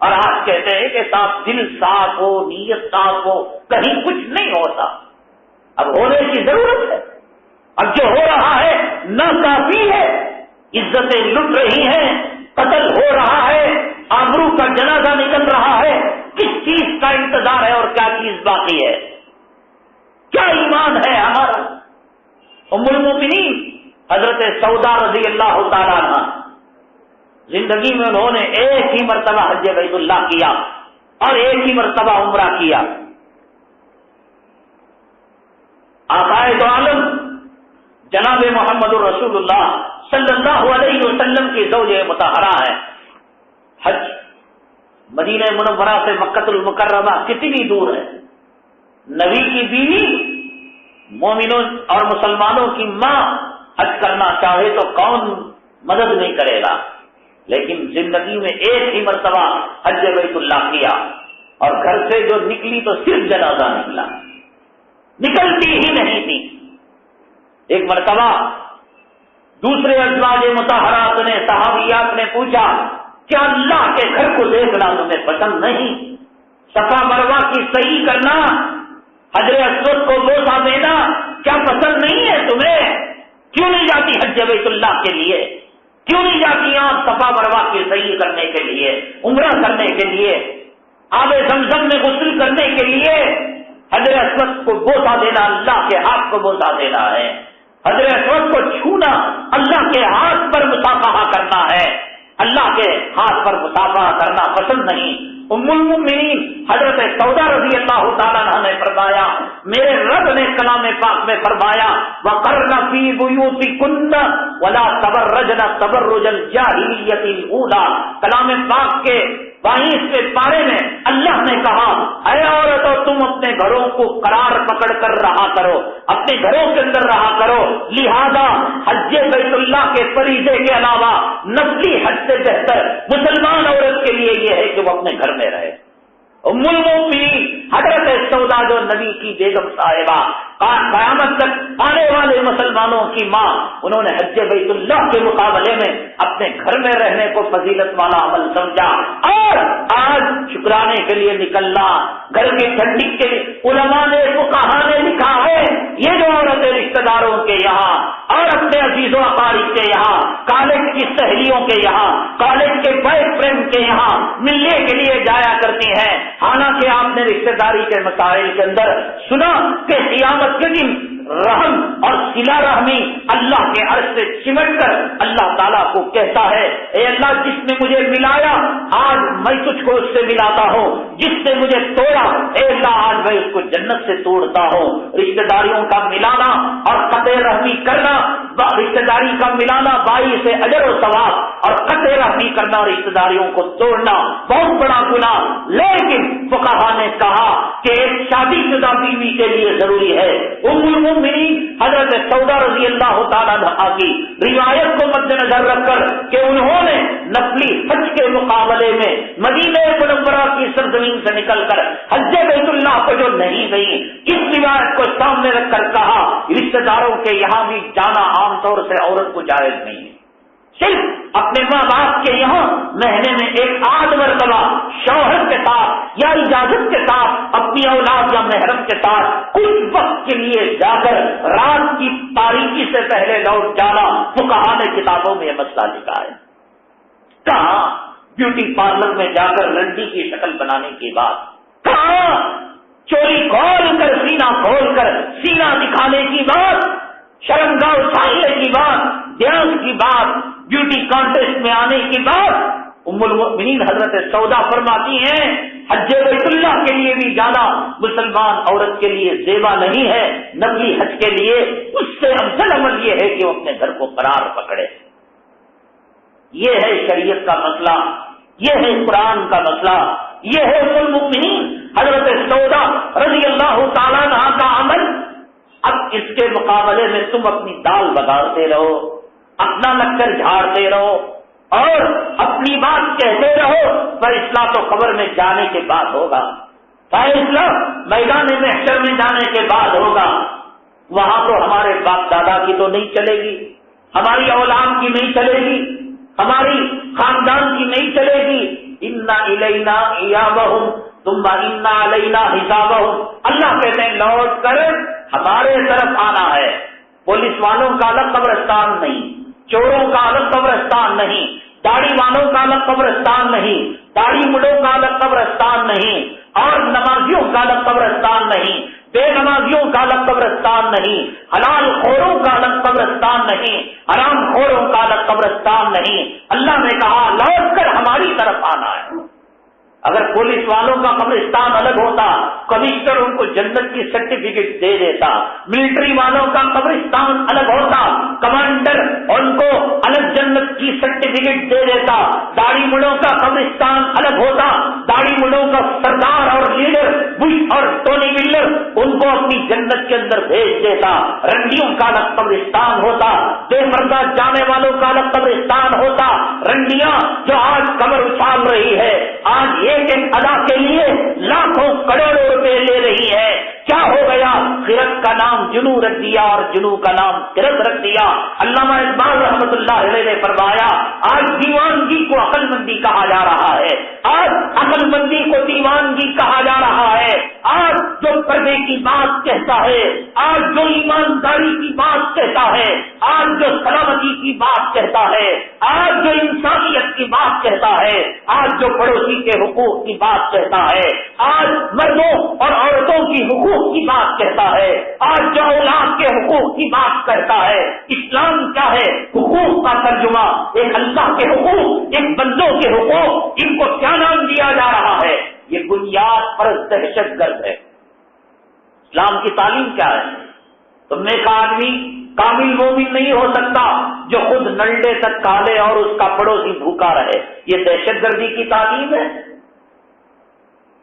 اور آج کہتے ہیں کہ صاف دل صاف ہو، نیت صاف ہو، کہیں کچھ نہیں ہوتا. اب ہونے کی ضرورت ہے. اب جو ہو رہا ہے ناکافی ہے. عزتیں لٹ رہی ہیں، قتل ہو رہا ہے، آبرو کا جنازہ نکل رہا ہے. کس چیز کا انتظار ہے اور کیا چیز باقی ہے؟ کیا ایمان ہے ہمارا؟ ام المؤمنین حضرت سودا رضی اللہ تعالیٰ عنہ زندگی میں انہوں نے ایک ہی مرتبہ حج بیت اللہ کیا اور ایک ہی مرتبہ عمرہ کیا. آقائے دو عالم جناب محمد رسول اللہ صلی اللہ علیہ وسلم کی زوج مطہرہ ہے. حج مدینہ منورہ سے مکہ المکرمہ کتنی دور ہے. نبی کی بیوی مومنوں اور مسلمانوں کی ماں حج کرنا چاہے تو کون مدد نہیں کرے گا. لیکن زندگی میں ایک ہی مرتبہ حج بیت اللہ کیا اور گھر سے جو نکلی تو صرف جنازہ نکلا، نکلتی ہی نہیں تھی. ایک مرتبہ دوسرے ازواج مطہرات نے، صحابیات نے پوچھا کیا اللہ کے گھر کو دیکھنا تمہیں پسند نہیں؟ صفا مروہ کی صحیح کرنا، حجر اسود کو بوسہ دینا کیا پسند نہیں ہے تمہیں؟ کیوں نہیں جاتی حج بیت اللہ کے لیے؟ کیوں نہیں جاتی آپ صفا مروہ کی صحیح کرنے کے لیے، عمرہ کرنے کے لیے، آب زمزم میں غسل کرنے کے لیے؟ حجر اسود کو بوسہ دینا اللہ کے ہاتھ کو بوسہ دینا ہے. حجر اسود کو چھونا اللہ کے ہاتھ پر مصافحہ کرنا ہے. اللہ کے ہاتھ پر مصافحہ کرنا پسند نہیں. ام المؤمنین حضرت سودا رضی اللہ تعالیٰ عنہ نے فرمایا میرے رب نے کلام پاک میں فرمایا وَقَرْنَ فِي بُيُوتِكُنَّ وَلَا تَبَرَّجْنَ تَبَرُّجَ الْجَاهِلِيَّةِ الْأُولَىٰ. کلام پاک کے 22ویں پارے میں اللہ نے کہا اے عورتوں تم اپنے گھروں کو قرار پکڑ کر رہا کرو، اپنے گھروں کے اندر رہا کرو. لہذا حج بیت اللہ کے فریضے کے علاوہ نفلی حج سے بہتر مسلمان عورت کے لیے یہ ہے کہ وہ اپنے گھر میں رہے. ام المؤمنین حضرت سودا جو نبی کی بیگم صاحبہ، قیامت تک آنے والے مسلمانوں کی ماں، انہوں نے حج بیت اللہ کے مقابلے میں اپنے گھر میں رہنے کو فضیلت والا عمل سمجھا. اور آج شکرانے کے لیے نکلنا، گھر کی ٹھنڈی کے لیے علماء نے، فقہاء نے لکھا ہے یہ جو عورتیں رشتہ داروں کے یہاں اور اپنے عزیز و اقارب کے یہاں، کالج کی سہیلیوں کے یہاں، کالج کے بوائے فرینڈ کے یہاں ملنے کے لیے جایا کرتی ہیں، حالانکہ آپ نے رشتہ داری کے مسائل کے اندر سنا کہ قیامت کے دن رحم اور صلہ رحمی اللہ کے عرش سے چمٹ کر اللہ تعالیٰ کو کہتا ہے اے اللہ جس نے مجھے ملایا آج میں تجھ کو اس سے ملاتا ہوں، جس سے مجھے توڑا اے اللہ آج میں اس کو جنت سے توڑتا ہوں. رشتہ داریوں کا ملانا اور قطع رحمی کرنا، رشتہ داری کا ملانا بائی سے اجر و ثواب، اور قطع رحمی کرنا رشتہ داریوں کو توڑنا بہت بڑا گناہ. لیکن فقہاء نے کہا کہ ایک شادی شدہ بیوی کے لیے ضروری ہے. ام المؤمنین حضرت سودا رضی اللہ تعالیٰ عنہ کی روایت کو مد نظر رکھ کر کہ انہوں نے نفلی حج کے مقابلے میں مدینہ منورہ کی سرزمین سے نکل کر حج بیت اللہ کو جو نہیں گئی، اس روایت کو سامنے رکھ کر کہا رشتہ داروں کے یہاں بھی جانا عام طور سے عورت کو جائز نہیں ہے. صرف اپنے ماں باپ کے یہاں مہینے میں ایک آدھ مرتبہ شوہر کے ساتھ یا اجازت کے ساتھ اپنی اولاد یا محرم کے ساتھ کچھ وقت کے لیے جا کر رات کی تاریکی سے پہلے لوٹ جانا فقہا نے کتابوں میں یہ مسئلہ لکھا ہے. کہاں بیوٹی پارلر میں جا کر رنڈی کی شکل بنانے کی بات, کہاں چوری کھول کر سینہ دکھانے کی بات, شرمگاہ اچھالنے کی بات, ڈانس کی بات, بیوٹی کانٹیسٹ میں آنے کی بات. ام المؤمنین حضرت سودا فرماتی ہیں حج بیت اللہ کے لیے بھی جانا مسلمان عورت کے لیے زیبا نہیں ہے, نقلی حج کے لیے اس سے افضل عمل یہ ہے کہ وہ اپنے گھر کو قرار پکڑے. یہ ہے شریعت کا مسئلہ, یہ ہے قرآن کا مسئلہ, یہ ہے ام المؤمنین حضرت سودا رضی اللہ تعالیٰ عنہا کا عمل. اب اس کے مقابلے میں تم اپنی دال بگاڑتے رہو, اپنا لکر جھاڑتے رہو اور اپنی بات کہتے رہو. فیصلہ تو قبر میں جانے کے بعد ہوگا, فیصلہ میدان محشر میں جانے کے بعد ہوگا. وہاں تو ہمارے باپ دادا کی تو نہیں چلے گی, ہماری اولاد کی نہیں چلے گی, ہماری خاندان کی نہیں چلے گی. انا الینا ایابہم ثم انا علینا حسابہم. اللہ کہتے ہیں لوٹ کر ہمارے طرف آنا ہے. پولیس والوں کا الگ قبرستان نہیں, چوروں کا الگ قبرستان نہیں, داڑھی والوں کا الگ قبرستان نہیں, داڑھی مڑوں کا الگ قبرستان نہیں, اور نمازیوں کا الگ قبرستان نہیں, بے نمازیوں کا الگ قبرستان نہیں, حلال خوروں کا الگ قبرستان نہیں, حرام خوروں کا الگ قبرستان نہیں. اللہ نے کہا لوٹ کر ہماری طرف آنا ہے. اگر پولیس والوں کا قبرستان الگ ہوتا کمشنر ان کو جنت کی سرٹیفکیٹ دے دیتا, ملٹری والوں کا قبرستان الگ ہوتا کمانڈر ان کو الگ جنت کی سرٹیفکیٹ دے دیتا, داڑھی مڑوں کا قبرستان الگ ہوتا, داڑھی مڑوں کا سردار اور لیڈر بش اور ٹونی ملر ان کو اپنی جنت کے اندر بھیج دیتا, رنڈیوں کا الگ قبرستان ہوتا, بے پردہ جانے والوں کا الگ قبرستان ہوتا. رنڈیاں جو آج قبر اچھال رہی ہے, آج ایک ادا کے لیے لاکھوں کروڑوں روپے لے رہی ہے, کیا ہو گیا؟ خرد کا نام جنو رکھ دیا اور جنو کا نام خرد رکھ دیا. علامہ اقبال رحمۃ اللہ علیہ نے فرمایا آج دیوانگی کو عقل مندی کہا جا رہا ہے, آج عقل مندی کو دیوانگی کہا جا رہا ہے. آج جو پردے کی بات کہتا ہے, آج جو ایمانداری کی بات کہتا ہے, آج جو سلامتی کی بات کہتا ہے, آج جو انسانیت کی بات کہتا ہے, آج جو پڑوسی کے حقوق کی بات کہتا ہے, آج مردوں اور عورتوں کی حقوق کی بات کہتا ہے, آج جو اولاد کے حقوق کی بات کرتا ہے. اسلام کیا ہے؟ حقوق کا ترجمہ, ایک اللہ کے حقوق, ایک بندوں کے حقوق, ان کو کیا نام دیا جا رہا ہے؟ یہ بنیاد پر دہشت گرد ہے. اسلام کی تعلیم کیا ہے؟ تم میں کا آدمی کامل مومن نہیں ہو سکتا جو خود نلڈے تک کالے اور اس کا پڑوسی بھوکا رہے. یہ دہشت گردی کی تعلیم ہے.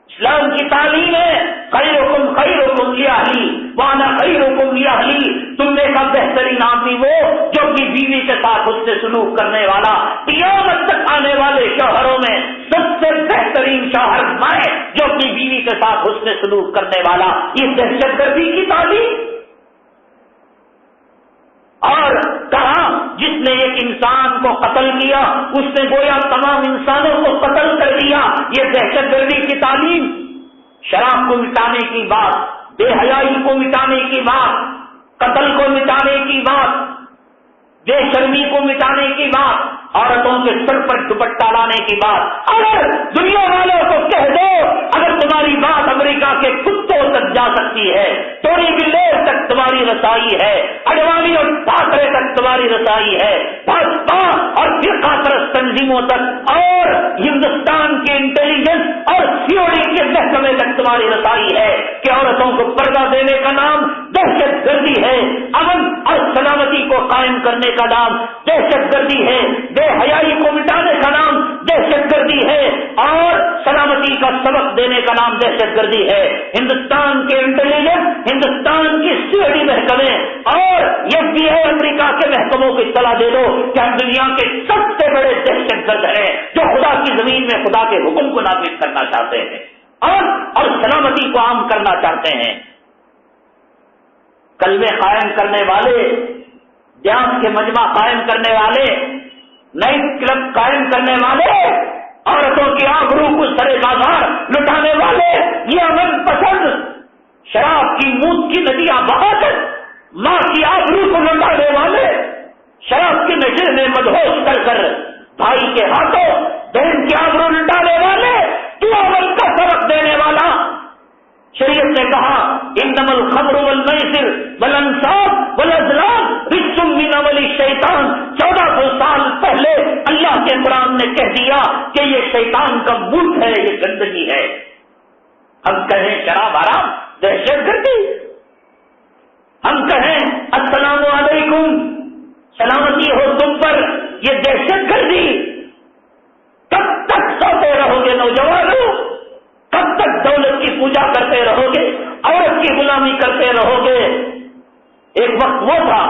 اسلام کی تعلیم ہے خیرکم خیرکم لاہلی وانا خیرکم لاہلی. تم میں کا بہترین آدمی وہ جو اپنی بیوی کے ساتھ اس سے سلوک کرنے والا, قیامت تک آنے والے شوہروں میں سب سے بہترین شوہر میں جو اپنی بیوی کے ساتھ اس سے سلوک کرنے والا. یہ دہشت گردی کی تعلیم. اور کہا جس نے ایک انسان کو قتل کیا اس نے گویا تمام انسانوں کو قتل کر دیا. یہ دہشت گردی کی تعلیم. شراب کو مٹانے کی بات, بے حیائی کو مٹانے کی بات, قتل کو مٹانے کی بات, بے شرمی کو مٹانے کی بات, عورتوں کے سر پر دوپٹہ لانے کی بات. اگر دنیا والوں کو کہہ دو اگر تمہاری بات امریکہ کے کتوں تک جا سکتی ہے, ٹونی بلیر تک تمہاری رسائی ہے, اڈوانی اور ٹھاکرے تک تمہاری رسائی ہے, بھاجپا اور فرقہ پرست تنظیموں تک اور ہندوستان کے انٹیلیجنس اور سیوڑی کے محکمے تک تمہاری رسائی ہے کہ عورتوں کو پردہ دینے کا نام دہشت گردی ہے, امن اور سلامتی کو قائم کرنے کا نام دہشت گردی ہے, بے حیائی کو مٹانے کا نام دہشت گردی ہے, اور سلامتی کا سبق دینے کا نام دہشت گردی ہے. ہندوستان کے انٹیلیجنس, ہندوستان کی سیوڑی محکمے اور یہ بھی ہے امریکہ کے محکموں کو اطلاع دے دو کہ ہم دنیا کے سب سے بڑے دہشت گرد ہیں جو خدا کی زمین میں خدا کے حکم کو نافذ کرنا چاہتے ہیں اور سلامتی کو عام کرنا چاہتے ہیں. کلمے قائم کرنے والے, دیانت کے مجمع قائم کرنے والے, نائٹ کلب قائم کرنے والے، عورتوں کی آبرو کو سرے بازار لٹانے والے، یہ امن پسند شراب کی موت کی ندیاں بہا کر ماں کی آبرو کو لٹانے والے، شراب کے نشے میں مدہوش کر کر بھائی کے ہاتھوں بہن کی آبرو لٹانے والے، تو امن کا سبق دینے والا۔ شریعت نے کہا انما الخمر والمیسر والانصاب والازلام رجس من عمل الشیطان، 1400 سال پہلے اللہ کے قرآن نے کہہ دیا کہ یہ شیطان کا ملک ہے، یہ گندگی ہے۔ ہم کہیں شراب حرام، دہشت گردی، ہم کہیں السلام علیکم، سلامتی ہو تم پر، یہ دہشت گردی۔ کب تک سوتے رہو گے نوجوانوں؟ کب تک دولت کی پوجا کرتے رہو گے، عورت کی غلامی کرتے رہو گے؟ ایک وقت وہ تھا،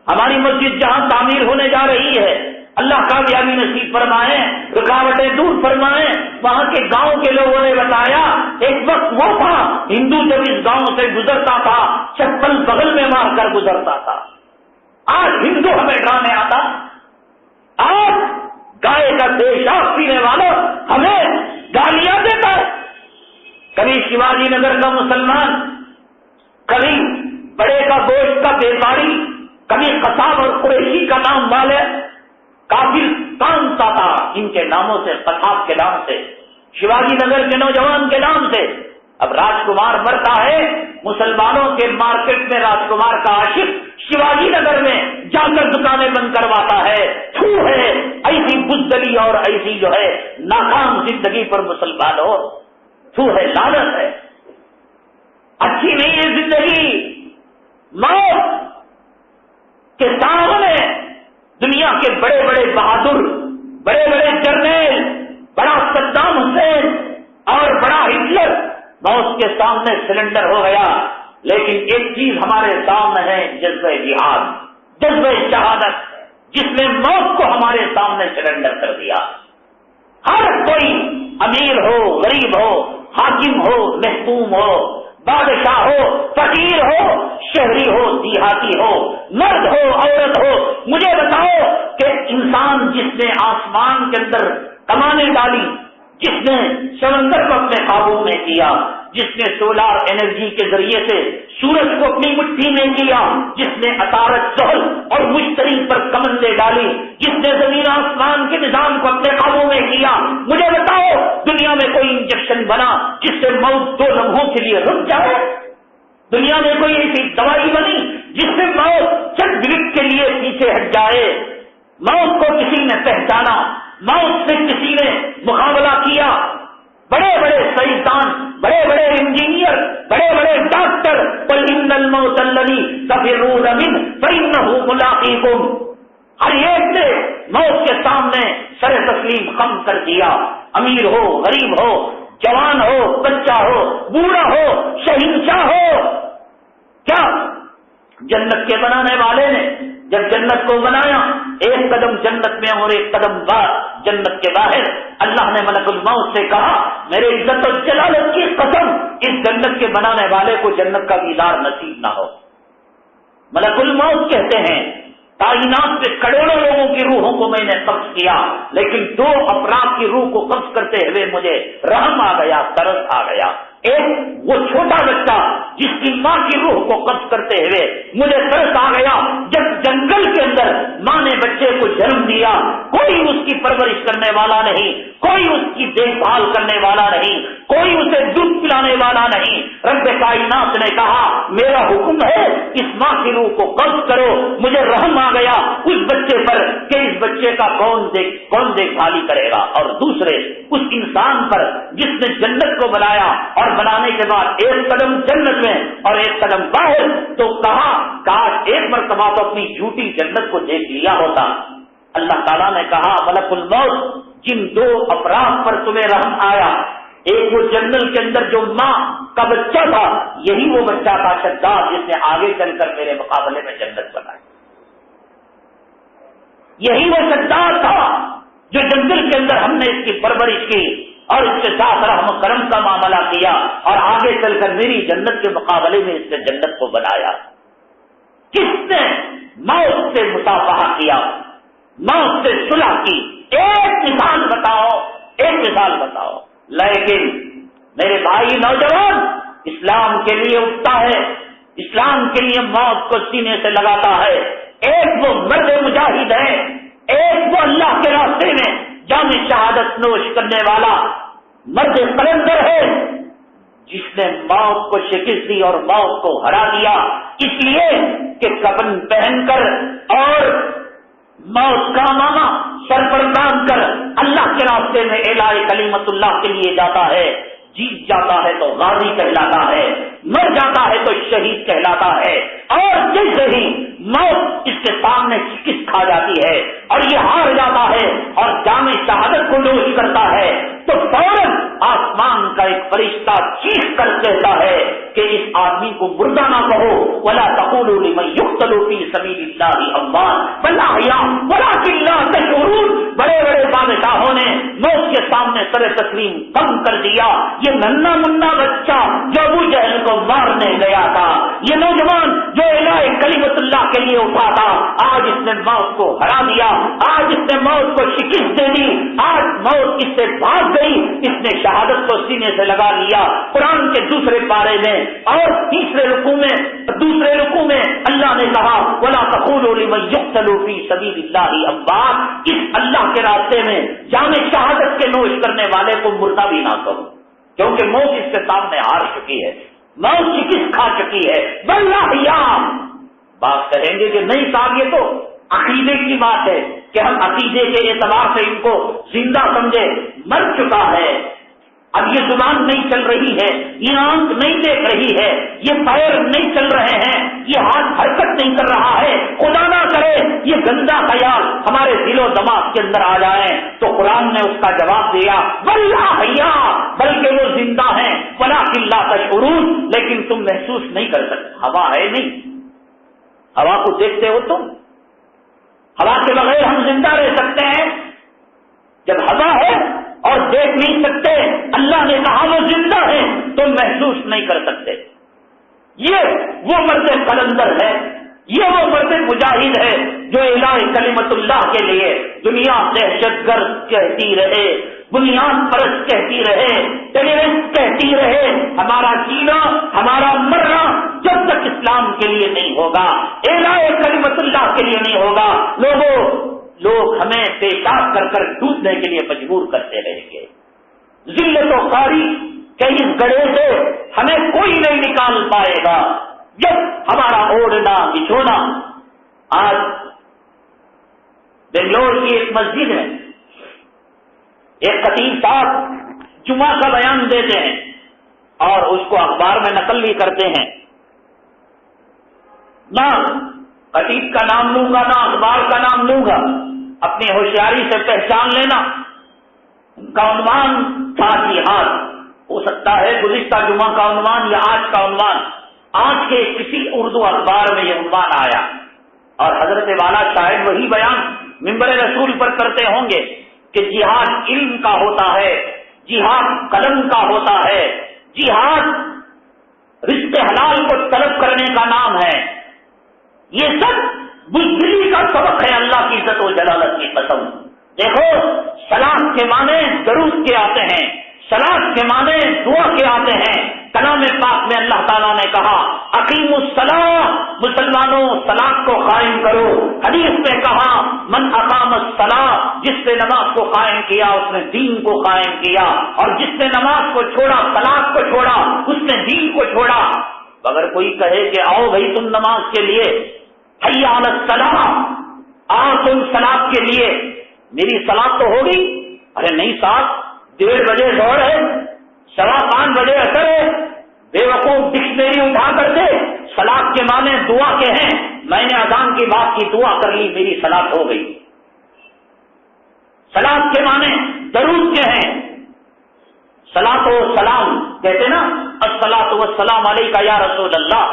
ہماری مسجد جہاں تعمیر ہونے جا رہی ہے، اللہ کامیابی نصیب فرمائے، رکاوٹیں دور فرمائے، وہاں کے گاؤں کے لوگوں نے بتایا ایک وقت وہ تھا ہندو جب اس گاؤں سے گزرتا تھا چپل بغل میں مار کر گزرتا تھا۔ آج ہندو ہمیں ڈرانے آتا، آج گائے کا پیشاب پینے والا ہمیں گالیاں دیتا ہے۔ کبھی شیواجی نگر کا مسلمان، کبھی بڑے کا گوشت کا بیپاری، کبھی قصاب اور قریشی کا نام والے کافر کانتا تھا ان کے ناموں سے، قصاب کے نام سے، شیواجی نگر کے نوجوان کے نام سے۔ اب راجکمار مرتا ہے، مسلمانوں کے مارکیٹ میں راجکمار کا عاشق شیواجی نگر میں جا کر دکانیں بند کرواتا ہے۔ تھو ہے ایسی بزدلی اور ایسی جو ہے ناکام زندگی پر مسلمانوں، تو ہے، لعنت ہے، اچھی نہیں ہے زندگی۔ موت کے سامنے دنیا کے بڑے بڑے بہادر، بڑے بڑے جرنیل، بڑا صدام حسین اور بڑا ہٹلر موت کے سامنے سرنڈر ہو گیا، لیکن ایک چیز ہمارے سامنے ہے، جذبہ جہاد، جذبہ شہادت، جس نے موت کو ہمارے سامنے سرنڈر کر دیا۔ ہر کوئی امیر ہو، غریب ہو، حاکم ہو، محکوم ہو، بادشاہ ہو، فقیر ہو، شہری ہو، دیہاتی ہو، مرد ہو، عورت ہو، مجھے بتاؤ کہ انسان جس نے آسمان کے اندر کمانیں ڈالی، جس نے سمندر کو اپنے قابو میں کیا، جس نے سولار انرجی کے ذریعے سے سورج کو اپنی مٹھی میں کیا، جس نے عطارد زحل اور مشتری پر کمندیں ڈالی، جس نے زمین آسمان کے نظام کو اپنے قابو میں کیا، مجھے بتاؤ دنیا میں کوئی انجیکشن بنا جس سے موت 2 لمحوں کے لیے رک جائے؟ دنیا میں کوئی ایسی دوائی بنی جس سے موت چند منٹ کے لیے پیچھے ہٹ جائے؟ موت کو کسی نے پہچانا، موت سے کسی نے مقابلہ کیا، بڑے بڑے سائنسدان، بڑے بڑے انجینئر، بڑے بڑے ڈاکٹر، قل ان الموت الذی تفرون منہ فانہ ملاقیکم، ہر ایک نے موت کے سامنے سر تسلیم خم کر دیا، امیر ہو، غریب ہو، جوان ہو، بچہ ہو، بوڑھا ہو، شہنشاہ ہو۔ کیا جنت کے بنانے والے نے جب جنت کو بنایا، ایک قدم جنت میں اور ایک قدم جنت کے باہر، اللہ نے ملک الموت سے کہا میرے عزت و جلالت کی قسم، اس جنت کے بنانے والے کو جنت کا دیدار نصیب نہ ہو۔ ملک الموت کہتے ہیں کائنات سے کروڑوں لوگوں کی روحوں کو میں نے قبض کیا، لیکن 2 افراد کی روح کو قبض کرتے ہوئے مجھے رحم آ گیا، ترس آ گیا۔ ایک وہ چھوٹا بچہ جس کی ماں کی روح کو قبض کرتے ہوئے مجھے ترس آ گیا، جب جنگل کے اندر ماں نے بچے کو جنم دیا، کوئی اس کی پرورش کرنے والا نہیں، کوئی اس کی دیکھ بھال کرنے والا نہیں، کوئی اسے دودھ پلانے والا نہیں۔ رب کائنات نے کہا میرا حکم ہے اس ماں کی روح کو قبض کرو، مجھے رحم آ گیا اس بچے پر کہ اس بچے کا کون دیکھ بھالی کرے گا، اور دوسرے اس انسان پر جس نے جنت کو بنایا اور بنانے کے بعد ایک قدم جنت میں اور ایک قدم باہر، تو کہا کاش ایک مرتبہ تو اپنی جھوٹی جنت کو دیکھ لیا ہوتا۔ اللہ تعالیٰ نے کہا ملک الموت جن 2 افراد پر تمہیں رحم آیا، ایک وہ جنگل کے اندر جو ماں کا بچہ تھا، یہی وہ بچہ تھا شداد جس نے آگے چل کر میرے مقابلے میں جنت بنائی، یہی وہ شداد تھا جو جنگل کے اندر ہم نے اس کی پرورش کی اور اس کے ساتھ رحم کرم کا معاملہ کیا، اور آگے چل کر میری جنت کے مقابلے میں اس نے جنت کو بنایا۔ کس نے موت سے مصافحہ کیا؟ موت سے صلح کی ایک مثال بتاؤ. لیکن میرے بھائی نوجوان اسلام کے لیے اٹھتا ہے، اسلام کے لیے موت کو سینے سے لگاتا ہے. ایک وہ مرد مجاہد ہے، ایک وہ اللہ کے راستے میں جام شہادت نوش کرنے والا مرد قلندر ہے جس نے موت کو شکست دی اور موت کو ہرا دیا، اس لیے کہ کفن پہن کر اور موت کا ماما سر پر باندھ کر اللہ کے راستے میں اعلاء کلمت اللہ کے لیے جاتا ہے. جیت جاتا ہے تو غازی کہلاتا ہے، مر جاتا ہے تو شہید کہلاتا ہے. اور جیسے ہی موت اس کے سامنے شکست کھا جاتی ہے اور یہ ہار جاتا ہے اور جام شہادت کو نوش کرتا ہے تو فوراً آسمان کا ایک فرشتہ چیخ کر کہتا ہے کہ اس آدمی کو مردہ نہ کہو، ولا تقولوا لمن يقتل في سبيل الله اموات بل احياء ولكن لا تشعرون. بڑے بڑے بادشاہوں نے موت کے سامنے سر تسلیم کم کر دیا. یہ ننھا منا بچہ جو ابو جہل کو مارنے گیا تھا، یہ نوجوان جو اعلاء کلمت اللہ کے لیے اٹھا تھا، آج اس نے موت کو ہرا دیا، آج اس نے موت کو شکست دے دی، آج موت اس سے بھاگ گئی، اس نے شہادت کو سینے سے لگا لیا. قرآن کے دوسرے پارے میں اور دوسرے رکوع میں اللہ نے کہا وَلَا تَقُولُوا لِمَن يُقْتَلُ فِي سَبِيلِ اللَّهِ أَمْوَاتٌ. اس اللہ کے راستے میں جام شہادت کے نوش کرنے والے کو مردہ بھی نہ کہو، کیونکہ موت اس کے سامنے ہار چکی ہے، موت شکست کھا چکی ہے. بل احیاء. بات کہیں گے کہ نہیں صاحب یہ تو عقیدے کی بات ہے کہ ہم عقیدے کے اعتبار سے ان کو زندہ سمجھے. مر چکا ہے، اب یہ زبان نہیں چل رہی ہے، یہ آنکھ نہیں دیکھ رہی ہے، یہ پیر نہیں چل رہے ہیں، یہ ہاتھ حرکت نہیں کر رہا ہے. خدا نہ کرے یہ گندا خیال ہمارے دل و دماغ کے اندر آ جائیں. تو قرآن نے اس کا جواب دیا بل احیاء، بلکہ وہ زندہ ہیں، ولکن لا تشعرون، لیکن تم محسوس نہیں کر سکتے. ہوا ہے نہیں، ہوا کو دیکھتے ہو تم؟ ہوا کے بغیر ہم زندہ رہ سکتے ہیں؟ جب ہوا ہے اور دیکھ نہیں سکتے، اللہ نے کہا وہ زندہ ہے، تم محسوس نہیں کر سکتے. یہ وہ مرد قلندر ہے، یہ وہ مرد مجاہد ہے جو اعلاء کلمت اللہ کے لیے دنیا دہشت گرد کہتی رہے، بنیاد پرست کہتی رہے، ٹیررسٹ کہتی رہے، ہمارا جینا ہمارا مرنا جب تک اسلام کے لیے نہیں ہوگا، اعلاء کلمت اللہ کے لیے نہیں ہوگا، لوگ ہمیں پیشاب کر کر ڈوبنے کے لیے مجبور کرتے رہیں گے. ذلت و خواری کہ اس گڑھے سے ہمیں کوئی نہیں نکال پائے گا جب ہمارا اوڑھنا بچھونا. آج بنگلور کی ایک مسجد میں ایک خطیب صاحب جمعہ کا بیان دیتے ہیں اور اس کو اخبار میں نقل بھی کرتے ہیں. نہ خطیب کا نام لوں گا نہ اخبار کا نام لوں گا، اپنی ہوشیاری سے پہچان لینا. ان کا عنوان تھا جہاد. ہو سکتا ہے گزشتہ جمعہ کا عنوان یا آج کا عنوان، آج کے کسی اردو اخبار میں یہ عنوان آیا اور حضرت والا شاید وہی بیان منبر رسول پر کرتے ہوں گے کہ جہاد علم کا ہوتا ہے، جہاد قلم کا ہوتا ہے، جہاد رزق حلال کو طلب کرنے کا نام ہے. یہ سب بزدلی کا سبق ہے. اللہ کی عزت و جلالت کی قسم. دیکھو صلاۃ کے معنی درود کے آتے ہیں، صلاۃ کے معنی دعا کے آتے ہیں. کلام پاک میں اللہ تعالیٰ نے کہا اقیموا الصلاۃ، مسلمانوں صلاۃ کو قائم کرو. حدیث میں کہا من اقام الصلاۃ، جس نے نماز کو قائم کیا اس نے دین کو قائم کیا، اور جس نے نماز کو چھوڑا صلاۃ کو چھوڑا اس نے دین کو چھوڑا. اگر کوئی کہے کہ آؤ بھائی تم نماز کے لیے، حی علی الصلاۃ، آؤ تم صلاۃ کے لیے، میری صلاۃ تو ہوگی. ارے نہیں صاحب، 1:30 بجے ظہر ہے، 5:15 بجے اثر ہے. بے وقوف ڈکشنری اٹھا کر دے، صلاۃ کے معنی دعا کے ہیں، میں نے اذان کی بات کی دعا کر لی، میری صلاۃ ہو گئی. صلاۃ کے معنی درود کے ہیں. صلاۃ و سلام کہتے نا، الصلاۃ والسلام علیکہ یا رسول اللہ.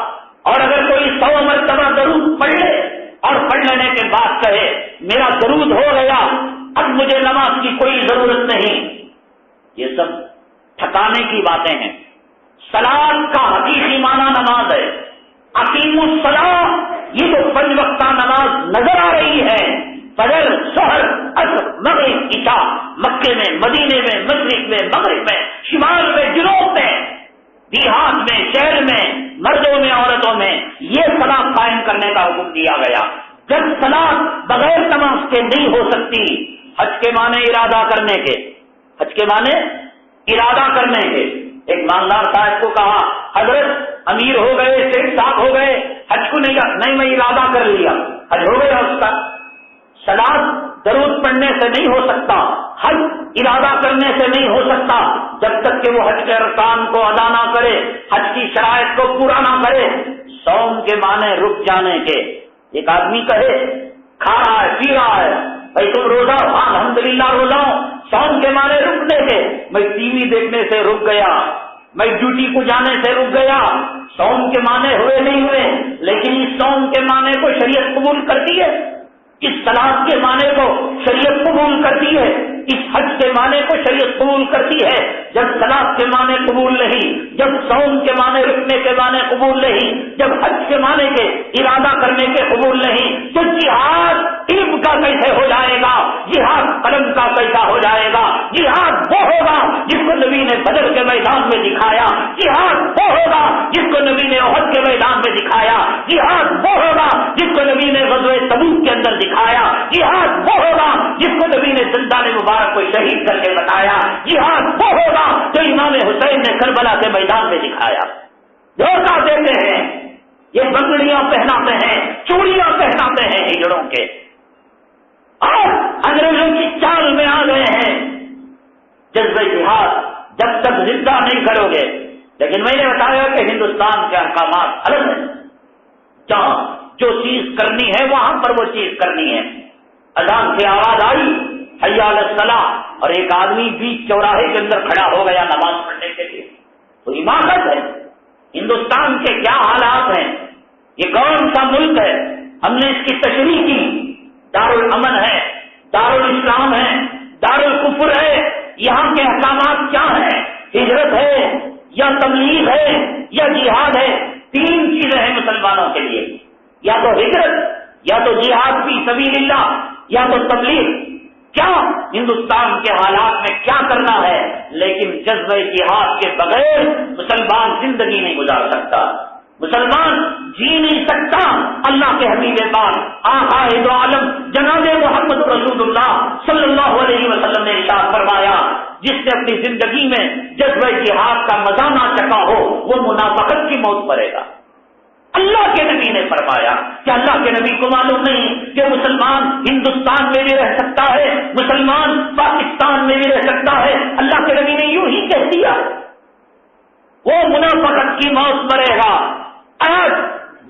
اور اگر کوئی 100 مرتبہ درود پڑھ لے اور پڑھ لینے کے بعد کہے میرا درود ہو گیا، اب مجھے نماز کی کوئی ضرورت نہیں، یہ سب تھکانے کی باتیں ہیں. صلاۃ کا حقیقی معنی نماز ہے. اقیموا الصلاۃ، یہ جو 5 وقتہ نماز نظر آ رہی ہے، فجر، مدینے میں، مشرق میں، مغرب میں، شمال میں، جنوب میں، دیہات میں، شہر میں، مردوں میں، عورتوں میں یہ صلاۃ قائم کرنے کا حکم دیا گیا۔ جب صلاۃ بغیر نماز کے نہیں ہو سکتی، حج کے معنی ارادہ کرنے کے، حج کے معنی ارادہ کرنے کے۔ ایک مالدار صاحب کو کہا حضرت امیر ہو گئے، سیٹ صاحب ہو گئے، حج کو نہیں میں ارادہ کر لیا، حج ہو گیا اس کا۔ صلاۃ درود پڑھنے سے نہیں ہو سکتا، حج ارادہ کرنے سے نہیں ہو سکتا جب تک کہ وہ حج کے ارکان کو ادا نہ کرے، حج کی شرائط کو پورا نہ کرے۔ صوم کے معنی رک جانے کے۔ ایک آدمی کہے کھا رہا ہے، پی رہا ہے، بھائی تم روزہ، ہاں الحمدللہ روزہ ہوں، صوم کے معنی رکنے کے۔ میں ٹی وی دیکھنے سے رک گیا، میں ڈیوٹی کو جانے سے رک گیا، صوم کے معنی ہوئے نہیں ہوئے، لیکن اس صوم کے معنی کو شریعت قبول کرتی ہے، اس صلاۃ کے معنی کو شریعت قبول کرتی ہے، اس حج کے معنی کو شریعت قبول کرتی ہے۔ جب صلاۃ کے معنی قبول نہیں، جب صوم کے معنی رکنے کے معنی قبول نہیں، جب حج کے معنی کے ارادہ کرنے کے قبول نہیں، تو جہاد علم کا کیسے ہو جائے گا؟ جہاد قلم کا کیسا ہو جائے گا؟ جہاد وہ ہوگا جس کو نبی نے بدر کے میدان میں دکھایا، جہاد وہ ہوگا جس کو نبی نے احد کے میدان میں دکھایا، جہاد وہ ہوگا جس کو نبی نے غزوہ تبوک کے اندر دکھایا، جہاد وہ ہوگا جس کو نبی نے زندان مبارک کو شہید کر کے بتایا، جہاد وہ ہوگا جو امام حسین نے کربلا کے میدان میں دکھایا۔ دھوکہ دیتے ہیں، یہ بنگڑیاں پہناتے ہیں، چوڑیاں پہناتے ہیں ہجڑوں کے، اور انگریزوں کی چال میں آ گئے ہیں۔ جذبہ جہاد جب تک زندہ نہیں کرو گے، لیکن میں نے بتایا کہ ہندوستان کے احکامات الگ ہیں، جہاں جو چیز کرنی ہے وہاں پر وہ چیز کرنی ہے۔ اذان سے آواز آئی حی علی الصلاۃ، اور ایک آدمی بیچ چوراہے کے اندر کھڑا ہو گیا نماز پڑھنے کے لیے، تو حماقت ہے۔ ہندوستان کے کیا حالات ہیں، یہ کون سا ملک ہے؟ ہم نے اس کی تشریح کی، دارالامن ہے، دارالاسلام ہے، دارالکفر ہے۔ یہاں کے احکامات کیا ہیں؟ ہجرت ہے یا تبلیغ ہے یا جہاد ہے؟ تین چیزیں ہیں مسلمانوں کے لیے، یا تو ہجرت، یا تو جہاد فی سبیل اللہ، یا تو تبلیغ۔ کیا ہندوستان کے حالات میں کیا کرنا ہے؟ لیکن جذبہ جہاد کے بغیر مسلمان زندگی نہیں گزار سکتا، مسلمان جی نہیں سکتا۔ اللہ کے حبیب پاک آقا دو عالم جناب محمد رسول اللہ صلی اللہ علیہ وسلم نے ارشاد فرمایا، جس نے اپنی زندگی میں جذبہ جہاد کا مزہ نہ چکھا ہو وہ منافقت کی موت مرے گا۔ اللہ کے نبی نے فرمایا کہ اللہ کے نبی کو معلوم نہیں کہ مسلمان ہندوستان میں بھی رہ سکتا ہے، مسلمان پاکستان میں بھی رہ سکتا ہے۔ اللہ کے نبی نے یوں ہی کہہ دیا، وہ منافقت کی موت مرے گا۔ آج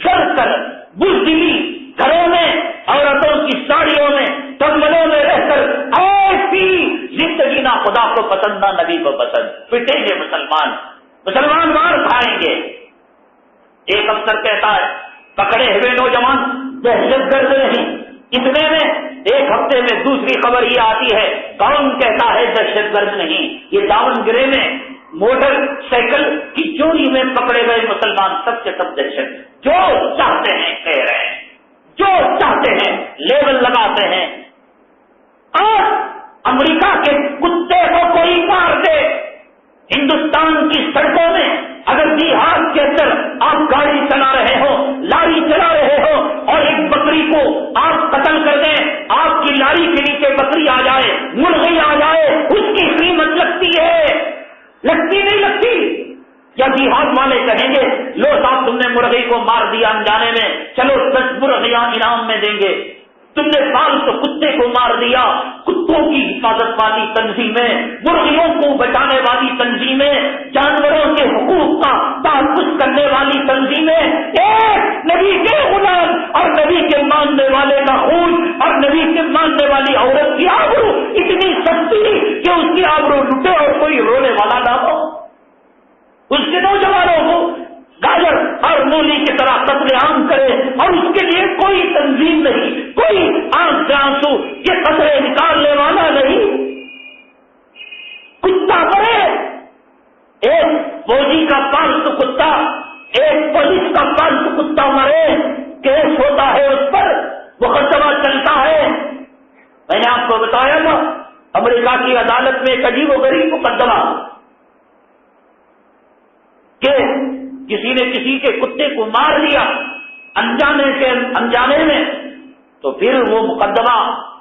جل کر بزدلی گھروں میں، عورتوں کی ساڑیوں میں، کمبلوں میں رہ کر ایسی زندگی نہ خدا کو پسند نہ نبی کو پسند، پٹیں گے مسلمان مار کھائیں گے۔ ایک افسر کہتا ہے پکڑے ہوئے نوجوان دہشت گرد نہیں، اتنے میں ایک ہفتے میں دوسری خبر یہ آتی ہے کون کہتا ہے دہشت گرد نہیں، یہ داونگرے میں موٹر سائیکل کی چوری میں پکڑے گئے مسلمان سب کے سب دہشت، جو چاہتے ہیں کہہ رہے ہیں، جو چاہتے ہیں لیبل لگاتے ہیں۔ اور امریکہ کے کتے کو کوئی مار دے، ہندوستان کی سڑکوں میں اگر دیہات کے اندر آپ گاڑی چلا رہے ہو، لاری چلا رہے ہو، اور ایک بکری کو آپ قتل کر دیں، آپ کی لاری کے نیچے بکری آ جائے، مرغی آ جائے، اس کی قیمت لگتی ہے؟ لگتی نہیں لگتی؟ یا دیہات والے کہیں گے لو صاحب تم نے مرغی کو مار دیا انجانے میں، چلو 10 مرغیاں انعام میں دیں گے۔ تم نے پالتو کتے کو مار دیا، کتوں کی حفاظت والی تنظیمیں، مرغیوں کو بچانے والی تنظیمیں، جانوروں کے حقوق کا تحفظ کرنے والی تنظیمیں، ایک نبی کے غلام اور نبی کے ماننے والے کا خون اور نبی کے ماننے والی عورت کی آبرو اتنی سستی کہ اس کی آبرو لٹے اور کوئی رونے والا نہ ہو، اس کے نوجوانوں کو گاجر اور مولی کی طرح قتل عام کرے اور اس کے لیے کوئی تنظیم نہیں، کوئی آنکھ سے آنسو یہ قطرے نکالنے والا نہیں۔ کتا مرے، ایک فوجی کا پالتو کتا، ایک پولیس کا پالتو کتا مرے، کیس ہوتا ہے اس پر، مقدمہ چلتا ہے۔ میں نے آپ کو بتایا تھا امریکہ کی عدالت میں ایک عجیب و غریب مقدمہ کہ کسی نے کسی کے کتے کو مار دیا انجانے میں، تو پھر وہ مقدمہ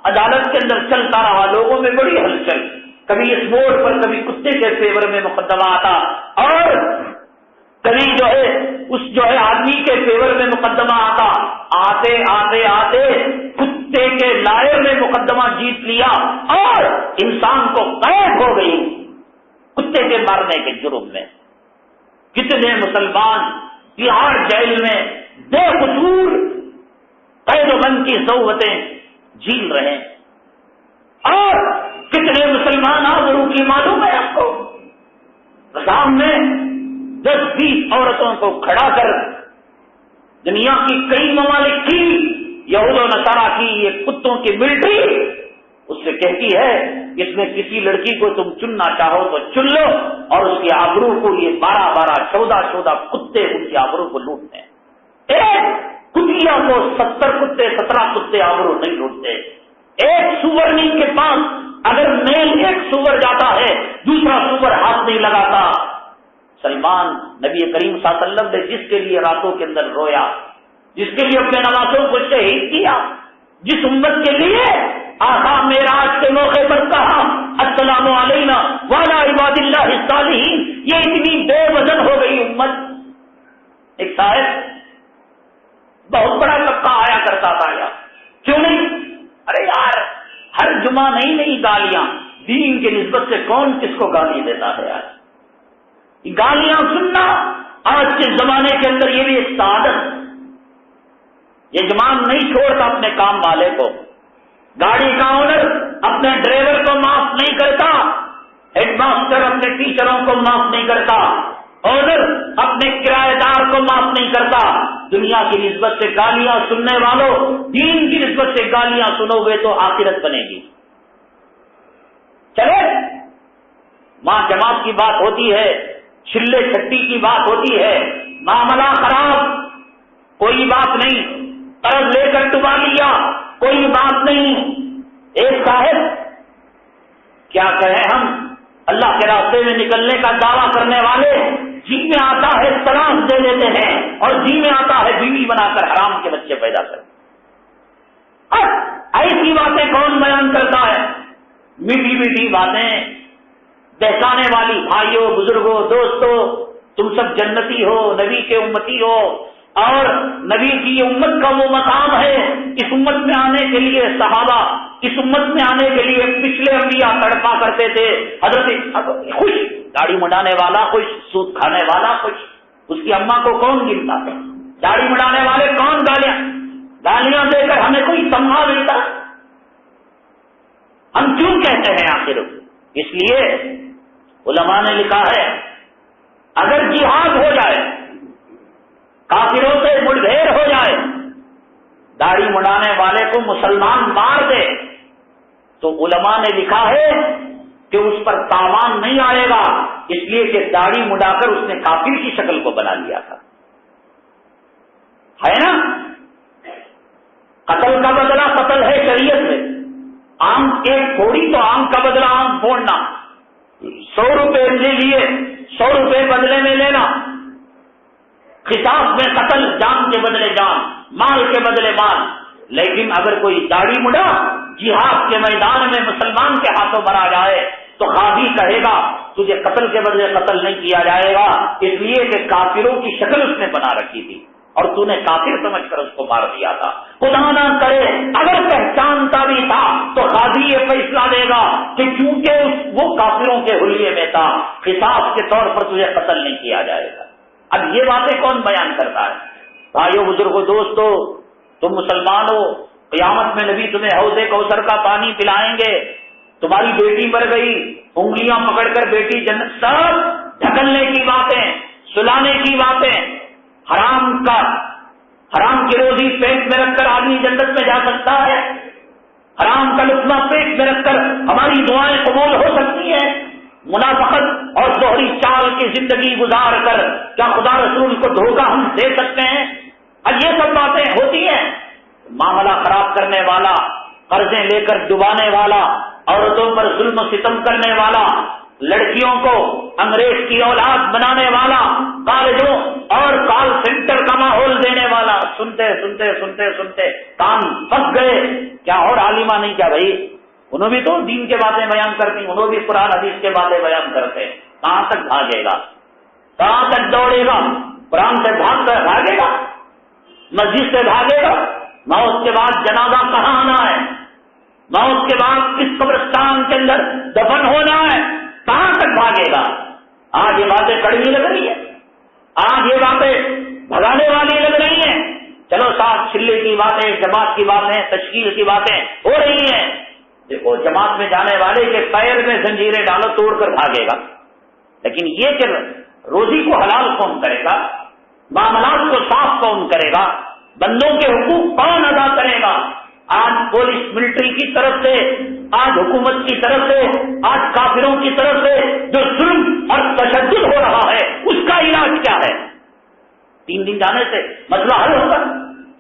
عدالت کے اندر چلتا رہا، لوگوں میں بڑی ہلچل، کبھی اس موڑ پر کبھی کتے کے فیور میں مقدمہ آتا، اور کبھی اس آدمی کے فیور میں مقدمہ آتا، آتے آتے آتے کتے کے لائر میں مقدمہ جیت لیا اور انسان کو قید ہو گئی کتے کے مارنے کے جرم میں۔ کتنے مسلمان تہاڑ جیل میں بے قصور قید و بند کی صحبتیں جھیل رہے ہیں، اور کتنے مسلمان آبرو کی معلوم ہے آپ کو، سامنے 10-20 عورتوں کو کھڑا کر دنیا کی کئی ممالک کی یہود و نصارہ کی یہ کتوں کی ملٹری اس سے کہتی ہے اس میں کسی لڑکی کو تم چننا چاہو تو چن لو، اور اس کی آبرو کو یہ 12-12 14 کتے ان کی آبرو کو لوٹتے ہیں۔ ایک کتیا کو 17 کتے آبرو نہیں لوٹتے۔ ایک سورنی کے پاس اگر میل ایک سور جاتا ہے دوسرا سور ہاتھ نہیں لگاتا۔ سلمان نبی کریم صلی اللہ علیہ وسلم نے جس کے لیے راتوں کے اندر رویا، جس کے لیے اپنے نوازوں کو شہید کیا، جس امت کے لیے آقا معراج کے موقع پر کہا السلام علینا وعلی عباد اللہ الصالحین، یہ اتنی بے وزن ہو گئی امت۔ ایک صاحب بہت بڑا طبقہ آیا کرتا تھا یار، کیوں نہیں؟ ارے یار ہر جمعہ نہیں گالیاں، دین کی نسبت سے کون کس کو گالی دیتا ہے یار؟ گالیاں سننا آج کے زمانے کے اندر یہ بھی ایک سعادت۔ یجمان نہیں چھوڑتا اپنے کام والے کو، گاڑی کا اونر اپنے ڈرائیور کو معاف نہیں کرتا، ہیڈ ماسٹر اپنے ٹیچروں کو معاف نہیں کرتا، اونر اپنے کرایہ دار کو معاف نہیں کرتا۔ دنیا کی نسبت سے گالیاں سننے والوں، دین کی نسبت سے گالیاں سنو گے تو آخرت بنے گی۔ چلے ماں جماعت کی بات ہوتی ہے، چھلے چھٹی کی بات ہوتی ہے، معاملہ خراب، کوئی بات نہیں، قرض لے کر ڈبا لیا، کوئی بات نہیں۔ ایک صاحب کیا کہیں ہم، اللہ کے راستے میں نکلنے کا دعویٰ کرنے والے جی میں آتا ہے طلاق دے دیتے ہیں، اور جی میں آتا ہے بیوی بنا کر حرام کے بچے پیدا کرتے۔ اب ایسی باتیں کون بیان کرتا ہے؟ میٹھی میٹھی باتیں بہکانے والی بھائیوں، بزرگوں، دوستوں، تم سب جنتی ہو، نبی کے امتی ہو، اور نبی کی امت کا وہ مقام ہے، اس امت میں آنے کے لیے صحابہ، اس امت میں آنے کے لیے پچھلے انبیاء تڑپا کرتے تھے۔ حضرت خوش، داڑھی مڈانے والا خوش، سود کھانے والا خوش، اس کی اماں کو کون گنتا ہے؟ داڑھی مڈانے والے کون گالیاں دے کر ہمیں کوئی سمجھا ملتا؟ ہم کیوں کہتے ہیں آخر؟ اس لیے علماء نے لکھا ہے اگر جہاد ہو جائے، کافروں سے مڑبھیڑ ہو جائے، داڑھی مڈانے والے کو مسلمان مار دے، تو علماء نے لکھا ہے کہ اس پر تاوان نہیں آئے گا، اس لیے کہ داڑھی مڈا کر اس نے کافر کی شکل کو بنا لیا تھا، ہے نا؟ قتل کا بدلہ قتل ہے شریعت میں، آم ایک پھوڑی تو آم کا بدلہ آم پھوڑنا، 100 روپے لے لیے 100 روپے بدلے میں لینا، قصاص میں قتل، جان کے بدلے جان، مال کے بدلے مال۔ لیکن اگر کوئی داڑھی مڈا جہاد کے میدان میں مسلمان کے ہاتھوں مرا جائے تو قاضی کہے گا تجھے قتل کے بدلے قتل نہیں کیا جائے گا، اس لیے کہ کافروں کی شکل اس نے بنا رکھی تھی اور تو نے کافر سمجھ کر اس کو مار دیا تھا۔ خدا نہ کرے اگر پہچانتا بھی تھا تو قاضی یہ فیصلہ دے گا کہ چونکہ وہ کافروں کے حلیے میں تھا، قصاص کے طور پر تجھے قتل نہیں کیا جائے گا۔ اب یہ باتیں کون بیان کرتا ہے؟ بھائیو، بزرگوں، دوستو، تم مسلمان ہو، قیامت میں نبی تمہیں حوض کوثر کا پانی پلائیں گے، تمہاری بیٹی مر گئی، انگلیاں پکڑ کر بیٹی جنت، سب ڈھکلنے کی باتیں، سلانے کی باتیں، حرام کی روزی پیٹ میں رکھ کر آدمی جنت میں جا سکتا ہے، حرام کا لقمہ پیٹ میں رکھ کر ہماری دعائیں قبول ہو سکتی ہیں، منافقت اور دوہری چال کی زندگی گزار کر کیا خدا رسول کو دھوکہ ہم دے سکتے ہیں؟ اب یہ سب باتیں ہوتی ہیں، معاملہ خراب کرنے والا، قرضیں لے کر ڈبانے والا، عورتوں پر ظلم و ستم کرنے والا، لڑکیوں کو انگریز کی اولاد بنانے والا، کالجوں اور کال سینٹر کا ماحول دینے والا، سنتے سنتے سنتے سنتے کان پھنس گئے. کیا اور عالمہ نہیں کیا بھائی؟ انہوں بھی تو دین کے باتیں بیان کرتی، انہوں بھی قرآن حدیث کے باتیں بیان کرتے. کہاں تک بھاگے گا؟ کہاں تک دوڑے گا؟ قرآن سے بھاگ کر بھاگے گا؟ مسجد سے بھاگے گا؟ موت کے بعد جنازہ کہاں آنا ہے؟ موت کے بعد کس قبرستان کے اندر دفن ہونا ہے؟ کہاں تک بھاگے گا؟ آج یہ باتیں کڑوی لگ رہی ہے، آج یہ باتیں بھگانے والی لگ رہی ہیں. چلو ساتھ چلے کی باتیں، جماعت کی باتیں، تشکیل کی باتیں ہو رہی ہیں. دیکھو جماعت میں جانے والے کے پیر میں زنجیریں ڈالو توڑ کر بھاگے گا، لیکن یہ کہ روزی کو حلال کون کرے گا؟ معاملات کو صاف کون کرے گا؟ بندوں کے حقوق کون ادا کرے گا؟ آج پولیس ملٹری کی طرف سے، آج حکومت کی طرف سے، آج کافروں کی طرف سے جو ظلم اور تشدد ہو رہا ہے اس کا علاج کیا ہے؟ 3 دن جانے سے مسئلہ حل ہوگا؟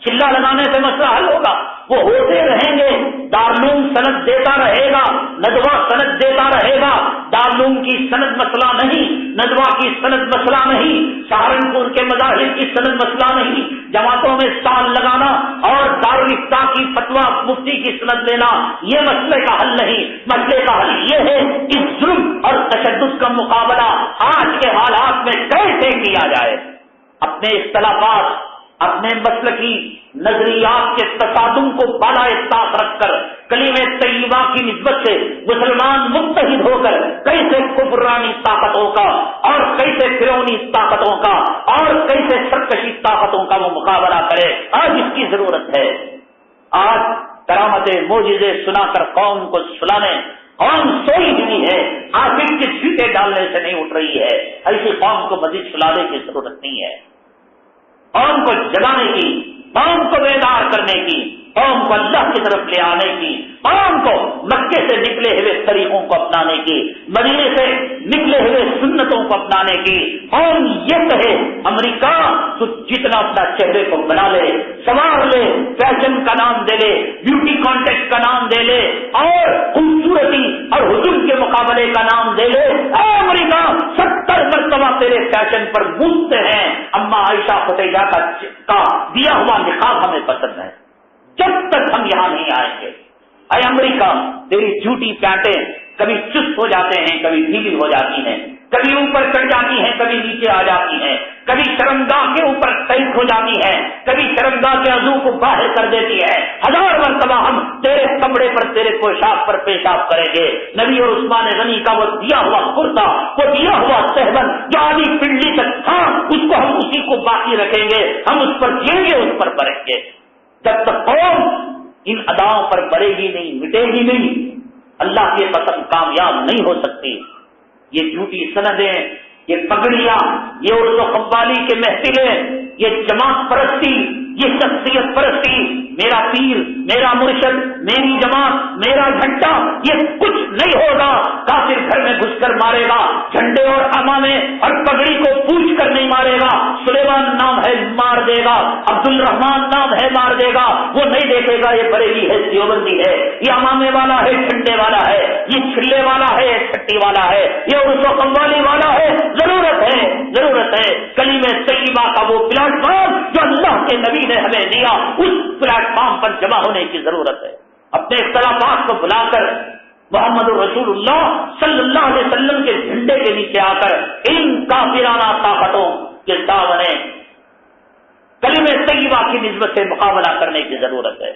چلا لگانے سے مسئلہ حل ہوگا؟ وہ ہوتے رہیں گے. دارالعلوم سند دیتا رہے گا، ندوہ سند دیتا رہے گا. دارالعلوم کی سند مسئلہ نہیں، ندوہ کی سند مسئلہ نہیں، سہارنپور کے مذاہب کی سند مسئلہ نہیں. جماعتوں میں سال لگانا اور دارالفتاء کی فتویٰ مفتی کی سند لینا یہ مسئلے کا حل نہیں. مسئلے کا حل یہ ہے کہ ظلم اور تشدد کا مقابلہ آج کے حالات میں کیسے کیا جائے. اپنے اختلافات، اپنے مسلکی نظریات کے تصادم کو بالائے طاق رکھ کر کلمہ طیبہ کی نسبت سے مسلمان متحد ہو کر کیسے کفرانی طاقتوں کا اور کیسے فرعونی طاقتوں کا اور کیسے سرکشی طاقتوں کا وہ مقابلہ کرے، آج اس کی ضرورت ہے. آج کرامتیں معجزے سنا کر قوم کو سلانے، قوم سوئی ہوئی ہے، آخر کے چھینٹے ڈالنے سے نہیں اٹھ رہی ہے. ایسی قوم کو مزید سلانے کی ضرورت نہیں ہے. قوم کو جگانے کی، قوم کو بیدار کرنے کی، قوم کو اللہ کی طرف لے آنے کی، قوم کو مکے سے نکلے ہوئے طریقوں کو اپنانے کی، مدینے سے نکلے ہوئے سنتوں کو اپنانے کی. قوم یہ کہے امریکہ تو جتنا اپنا چہرے کو بنا لے، سنوار لے، فیشن کا نام دے لے، بیوٹی کانٹیسٹ کا نام دے لے اور خوبصورتی اور حسن کے مقابلے کا نام دے لے، اے امریکہ 70 مرتبہ تیرے فیشن پر مونتے ہیں. اما عائشہ فتیجہ کا دیا ہوا نقاب ہمیں پسند ہے، جب تک ہم یہاں نہیں آئیں گے. اے امریکہ تیری جھوٹی پینٹیں کبھی چست ہو جاتے ہیں، کبھی ڈھیلی ہو جاتی ہیں، کبھی اوپر چڑھ جاتی ہیں، کبھی نیچے آ جاتی ہیں، کبھی شرمگاہ کے اوپر ٹائٹ ہو جاتی ہیں، کبھی شرمگاہ کے عضو کو باہر کر دیتی ہے. 1000 مرتبہ ہم تیرے کپڑے پر، تیرے پوشاک پر پیشاب کریں گے. نبی اور عثمان غنی کا وہ دیا ہوا کرتا، وہ دیا ہوا صحبن جو آدھی پنڈلی تک تھا، اس کو ہم اسی کو باقی رکھیں گے. ہم اس پر جئیں گے، اس پر بڑھیں گے. جب تک قوم ان اداؤں پر بڑھے گی نہیں، مٹے گی نہیں، اللہ کی قسم کامیاب نہیں ہو سکتی. یہ جھوٹی سندیں، یہ پگڑیاں، یہ اردو قوالی کے محفلیں، یہ جماعت پرستی، یہ شخصیت پرستی، میرا پیر، میرا مرشد، میری جماعت، میرا گھنٹہ، یہ کچھ نہیں ہوگا. کافر گھر میں گھس کر مارے گا، جھنڈے اور امامے اور پگڑی کو پوچھ کر نہیں مارے گا. سلیمان نام ہے مار دے گا، عبد الرحمان نام ہے مار دے گا. وہ نہیں دیکھے گا یہ بریلی ہے، دیوبندی ہے، یہ امامے والا ہے، جھنڈے والا ہے، یہ چھلے والا ہے، چھٹی والا ہے، یہ اردو قوالی والا ہے. ضرورت ہے، ضرورت ہے کلمہ طیبہ کا وہ پلیٹ فارم جو اللہ کے نبی نے ہمیں دیا، اس پلیٹ فارم پر جمع ہونے کی ضرورت ہے. اپنے اختلافات کو بلا کر محمد رسول اللہ صلی اللہ علیہ وسلم کے جھنڈے کے نیچے آ کر ان کافرانہ طاقتوں کے سامنے کلمہ طیبہ کی نسبت سے مقابلہ کرنے کی ضرورت ہے.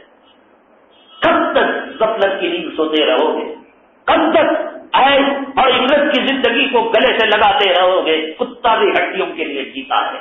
کب تک غفلت کی نیند سوتے رہو گے؟ کب تک عیش اور عزت کی زندگی کو گلے سے لگاتے رہو گے؟ کتا بھی ہڈیوں کے لیے جیتا ہے،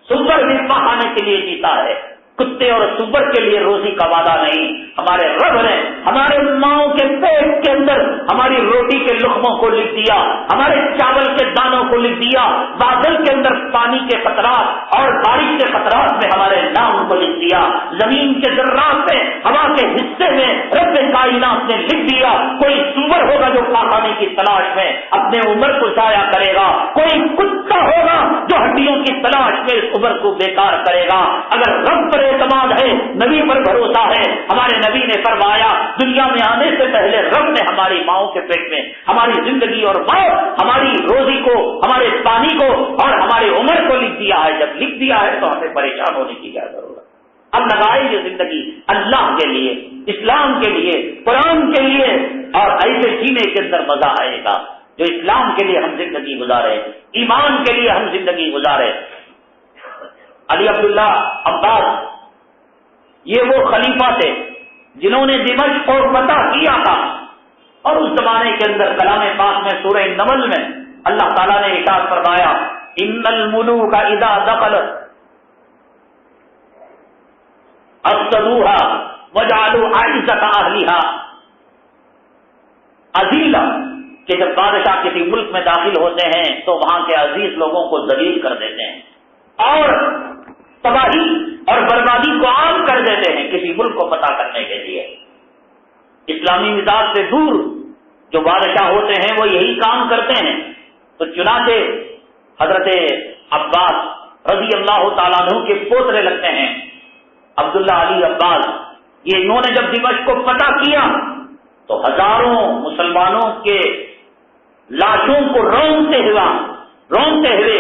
سور بھی پہانے کے لیے جیتا ہے، کتے اور سور کے لیے روزی کا وعدہ نہیں. ہمارے رب نے ہمارے ماؤں کے پیٹ کے اندر ہماری روٹی روٹی کے لقموں کو لکھ دیا، ہمارے چاول کے دانوں کو لکھ دیا، بادل کے اندر پانی کے قطرات اور بارش کے قطرات میں ہمارے نام کو لکھ دیا، زمین کے ذرات میں ہوا کے حصے میں رب کائنات نے لکھ دیا۔ کوئی سور ہوگا جو پاخانے کی تلاش میں اپنے عمر کو ضائع کرے گا، کوئی کتا ہوگا جو ہڈیوں کی تلاش میں اس عمر کو بیکار کرے گا۔ اگر رب پر اعتماد ہے، نبی پر بھروسہ ہے، ہمارے نبی نے فرمایا دنیا میں آنے سے پہلے رب نے ہماری ماؤں کے پیٹ میں ہماری زندگی اور موت، ہماری روزی کو، ہمارے پانی کو اور ہماری عمر کو لکھ دیا ہے۔ جب لکھ دیا ہے تو ہمیں پریشان ہونے کی کیا ضرورت؟ اب لگائیں گے زندگی اللہ کے لیے، اسلام کے لیے، قرآن کے لیے، اور ایسے جینے کے اندر مزہ آئے گا جو اسلام کے لیے ہم زندگی گزارے، ایمان کے لیے ہم زندگی گزارے۔ علی عبداللہ عباس یہ وہ خلیفہ تھے جنہوں نے دمشق کو فتح کیا تھا، اور اس زمانے کے اندر کلام پاک میں سورہ نمل میں اللہ تعالیٰ نے ارشاد فرمایا ان الملوک اذا دخلت افسدوها وجعلوا اعزة اهلها اذلہ، کہ جب بادشاہ کسی ملک میں داخل ہوتے ہیں تو وہاں کے عزیز لوگوں کو ذلیل کر دیتے ہیں اور تباہی اور بربادی کو عام کر دیتے ہیں کسی ملک کو فتح کرنے کے لیے۔ اسلامی مزاج سے دور جو بادشاہ ہوتے ہیں وہ یہی کام کرتے ہیں۔ تو چنانچہ حضرت عباس رضی اللہ تعالیٰ عنہ کے پوترے لگتے ہیں عبداللہ علی عباس، یہ انہوں نے جب دمشق کو فتح کیا تو ہزاروں مسلمانوں کے لاشوں کو رونتے ہوئے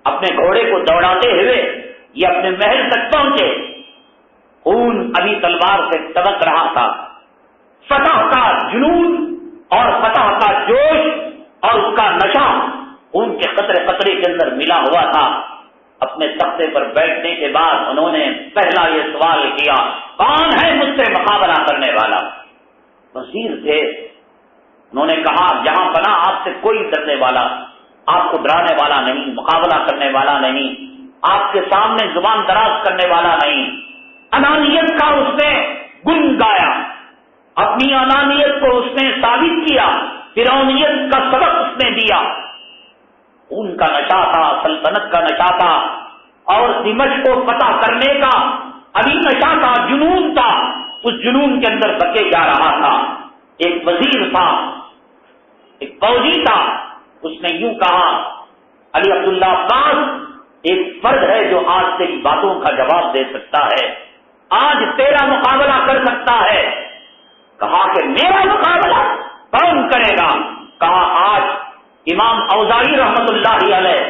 اپنے گھوڑے کو دوڑاتے ہوئے یہ اپنے محل تک پہنچے۔ خون ابھی تلوار سے ٹپک رہا تھا، فتح کا جنون اور فتح کا جوش اور اس کا نشہ خون کے قطرے قطرے کے اندر ملا ہوا تھا۔ اپنے تختے پر بیٹھنے کے بعد انہوں نے پہلا یہ سوال کیا کون ہے مجھ سے مقابلہ کرنے والا؟ وزیر تھے، انہوں نے کہا جہاں پناہ آپ سے کوئی ڈرنے والا، آپ کو ڈرانے والا نہیں، مقابلہ کرنے والا نہیں، آپ کے سامنے زبان دراز کرنے والا نہیں۔ انانیت کا اس نے گن گایا، اپنی انانیت کو اس نے ثابت کیا، فرعونیت کا سبق اس نے دیا۔ ان کا نشہ تھا، سلطنت کا نشہ تھا، اور دمشق کو فتح کرنے کا ابھی نشہ تھا، جنون تھا، اس جنون کے اندر بکے جا رہا تھا۔ ایک وزیر تھا، ایک فوجی تھا، اس نے یوں کہا علی عبداللہ عباس ایک فرد ہے جو آج تیری باتوں کا جواب دے سکتا ہے، آج تیرا مقابلہ کر سکتا ہے۔ کہا کہ میرا مقابلہ کون کرے گا؟ کہا آج امام اوزاعی رحمت اللہ علیہ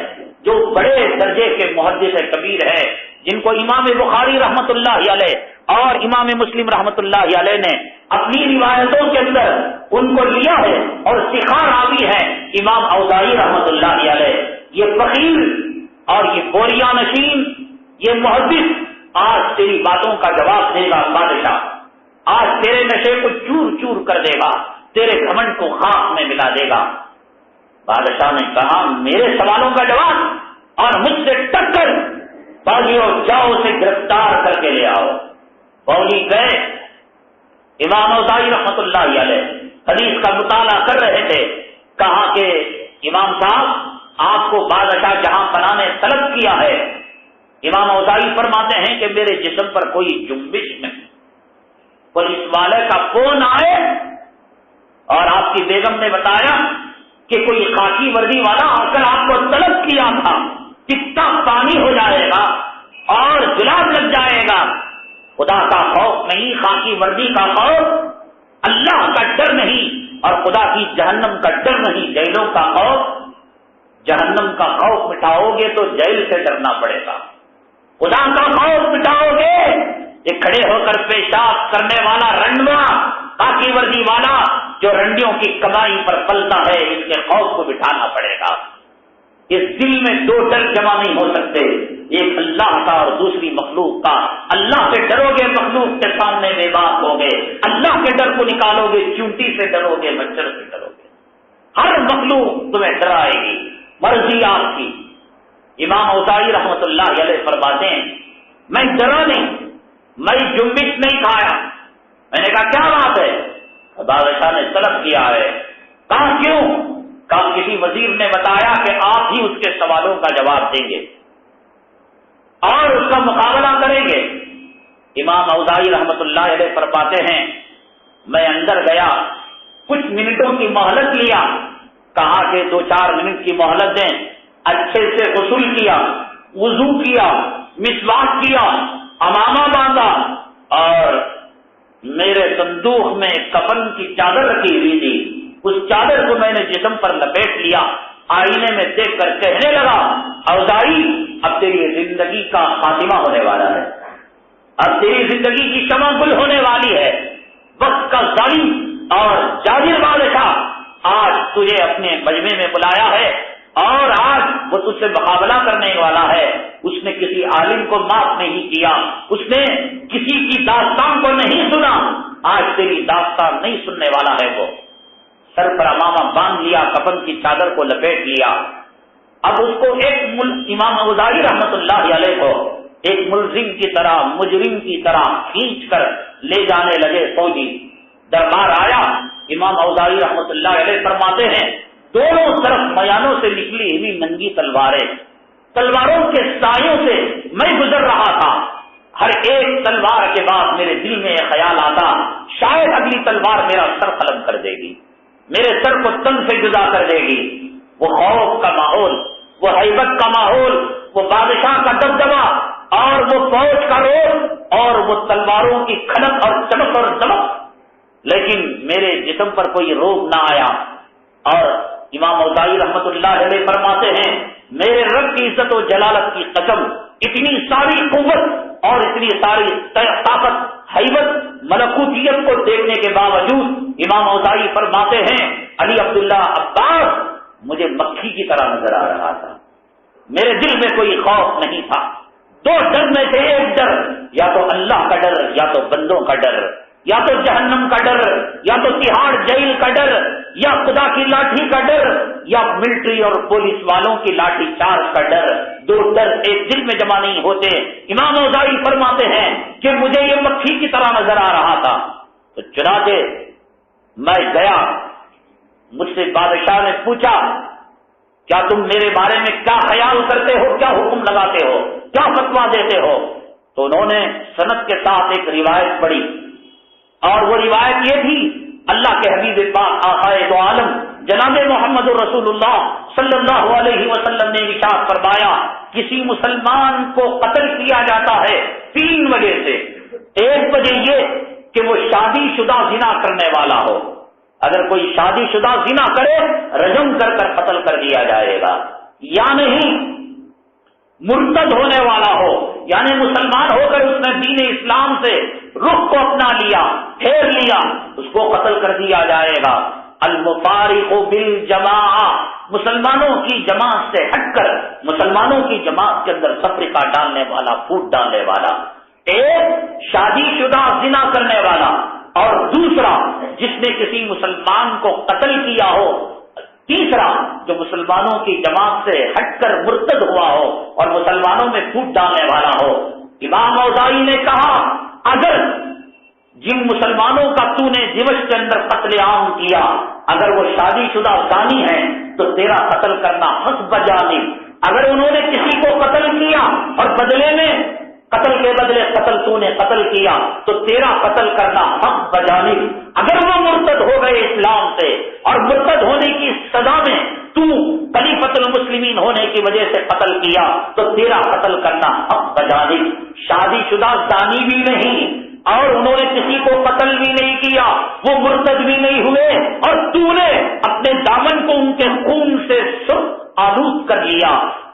جو بڑے درجے کے محدث کبیر ہے، جن کو امام بخاری رحمت اللہ علیہ اور امام مسلم رحمت اللہ علیہ نے اپنی روایتوں کے اندر ان کو لیا ہے اور سکھا راوی ہے امام اوزاعی رحمت اللہ علیہ، یہ فقیر اور یہ بوریا نشین، یہ محدث آج تیری باتوں کا جواب دے گا بادشاہ، آج تیرے نشے کو چور چور کر دے گا، تیرے گھمنڈ کو خاک میں ملا دے گا۔ بادشاہ نے کہا میرے سوالوں کا جواب اور مجھ سے ٹکر، فوجیوں جاؤ اسے گرفتار کر کے لے آؤ۔ فوجی گئے، امام اوزاعی رحمت اللہ علیہ حدیث کا مطالعہ کر رہے تھے، کہا کہ امام صاحب آپ کو بادشاہ جہاں پناہ نے طلب کیا ہے۔ امام اوزاعی فرماتے ہیں کہ میرے جسم پر کوئی جنبش نہیں، پولیس والے کا فون آئے اور آپ کی بیگم نے بتایا کہ کوئی خاکی وردی والا آ کر آپ کو طلب کیا تھا، کتنا پانی ہو جائے گا اور جلاب لگ جائے گا۔ خدا کا خوف نہیں، خاکی وردی کا خوف، اللہ کا ڈر نہیں، اور خدا کی جہنم کا ڈر نہیں، جیلوں کا خوف۔ جہنم کا خوف مٹاؤ گے تو جیل سے ڈرنا پڑے گا، خدا کا خوف مٹاؤ گے یہ کھڑے ہو کر پیشاب کرنے والا رنڈوا، خاکی وردی والا جو رنڈیوں کی کمائی پر پلتا ہے، اس کے خوف کو بٹھانا پڑے گا۔ اس دل میں دو ڈر جمع نہیں ہو سکتے، ایک اللہ کا اور دوسری مخلوق کا۔ اللہ سے ڈرو گے مخلوق کے سامنے بے بات ہوگے، اللہ کے ڈر کو نکالو گے چونٹی سے ڈرو گے، مچھر سے ڈرو گے، ہر مخلوق تمہیں ڈرائے گی، مرضی آپ کی۔ امام اوزاعی رحمت اللہ علیہ فرماتے ہیں میں ڈرا نہیں، میں جنبش نہیں کھایا۔ میں نے کہا کیا بات ہے؟ بادشاہ نے طلب کیا ہے. کہا کیوں؟ کہا کسی وزیر نے بتایا کہ آپ ہی اس کے سوالوں کا جواب دیں گے اور اس کا مقابلہ کریں گے. امام اوزاعی رحمت اللہ علیہ فرماتے ہیں میں اندر گیا, کچھ منٹوں کی مہلت لیا, کہا کہ 2-4 منٹ کی مہلت دیں. اچھے سے غسل کیا, وضو کیا, مسواک کیا, امامہ باندھا اور میرے صندوق میں کفن کی چادر رکھی ہوئی تھی, اس چادر کو میں نے جسم پر لپیٹ لیا. آئینے میں دیکھ کر کہنے لگا اوزاعی اب تیری زندگی کا خاتمہ ہونے والا ہے, اب تیری زندگی کی شمع گل ہونے والی ہے. وقت کا ظالم اور جاہل بادشاہ آج تجھے اپنے مجمع میں بلایا ہے اور آج وہ تجھ سے مقابلہ کرنے والا ہے. اس نے کسی عالم کو معاف نہیں کیا, اس نے کسی کی داستان کو نہیں سنا, آج تیری داستان نہیں سننے والا ہے. وہ سر پر امامہ باندھ لیا, کفن کی چادر کو لپیٹ لیا. اب اس کو امام اوزاعی رحمت اللہ علیہ کو ایک ملزم کی طرح, مجرم کی طرح کھینچ کر لے جانے لگے فوجی. دربار آیا, امام اوزاعی رحمت اللہ علیہ فرماتے ہیں دونوں طرف میانوں سے نکلی ہوئی ننگی تلواریں, تلواروں کے سایوں سے میں گزر رہا تھا. ہر ایک تلوار کے بعد میرے دل میں یہ خیال آتا شاید اگلی تلوار میرا سر قلم کر دے گی, میرے سر کو تن سے جدا کر دے گی. وہ خوف کا ماحول, وہ ہیبت کا ماحول, وہ بادشاہ کا دبدبا اور وہ فوج کا روپ اور وہ تلواروں کی کھنک اور چمک اور دمک, لیکن میرے جسم پر کوئی روک نہ آیا. اور امام اوزاعی رحمت اللہ علیہ فرماتے ہیں میرے رب کی عزت و جلالت کی قسم, اتنی ساری قوت اور اتنی ساری طاقت, ہیبت, ملکوتیت کو دیکھنے کے باوجود امام اوزاعی فرماتے ہیں علی عبداللہ عباس مجھے مکھی کی طرح نظر آ رہا تھا, میرے دل میں کوئی خوف نہیں تھا. 2 ڈر میں سے ایک ڈر, یا تو اللہ کا ڈر, یا تو بندوں کا ڈر, یا تو جہنم کا ڈر, یا تو تہاڑ جیل کا ڈر, یا خدا کی لاٹھی کا ڈر, یا ملٹری اور پولیس والوں کی لاٹھی چارج کا ڈر. 2 ڈر ایک دل میں جمع نہیں ہوتے. امام اوزاعی فرماتے ہیں کہ مجھے یہ مکھی کی طرح نظر آ رہا تھا. تو چنانچہ میں گیا, مجھ سے بادشاہ نے پوچھا کیا تم میرے بارے میں کیا خیال کرتے ہو, کیا حکم لگاتے ہو, کیا فتویٰ دیتے ہو؟ تو انہوں نے سند کے ساتھ ایک روایت پڑھی اور وہ روایت یہ تھی اللہ کے حبیب پاک آقائے دو عالم جناب محمد رسول اللہ صلی اللہ علیہ وسلم نے ارشاد فرمایا کسی مسلمان کو قتل کیا جاتا ہے 3 وجہ سے. ایک وجہ یہ کہ وہ شادی شدہ زنا کرنے والا ہو, اگر کوئی شادی شدہ زنا کرے رجم کر کر قتل کر دیا جائے گا. یا نہیں مرتد ہونے والا ہو, یعنی مسلمان ہو کر اس نے دین اسلام سے رخ کو اپنا لیا, پھیر لیا, اس کو قتل کر دیا جائے گا. المفارق بالجماع, مسلمانوں کی جماعت سے ہٹ کر مسلمانوں کی جماعت کے اندر تفرقہ ڈالنے والا, پھوٹ ڈالنے والا. ایک شادی شدہ زنا کرنے والا, اور دوسرا جس نے کسی مسلمان کو قتل کیا ہو. تیسرا جو مسلمانوں کی جماعت سے ہٹ کر مرتد ہوا ہو اور مسلمانوں میں پھوٹ ڈالنے والا ہو. امام اوزاعی نے کہا اگر جن مسلمانوں کا تو نے دمشق کے اندر قتل عام کیا اگر وہ شادی شدہ زانی ہیں تو تیرا قتل کرنا حق بجانب. اگر انہوں نے کسی کو قتل کیا اور بدلے میں قتل کے بدلے قتل تو نے قتل کیا تو تیرا قتل کرنا حق بجانب. اگر وہ مرتد ہو گئے اسلام سے اور مرتد ہونے کی سزا میں تو خلیفۃ المسلمین ہونے کی وجہ سے قتل کیا تو تیرا قتل کرنا حق بجانب. شادی شدہ زانی بھی نہیں اور انہوں نے کسی کو قتل بھی نہیں کیا, وہ مرتد بھی نہیں ہوئے, اور تو نے اپنے دامن کو ان کے خون سے سرخ آلود کر لیا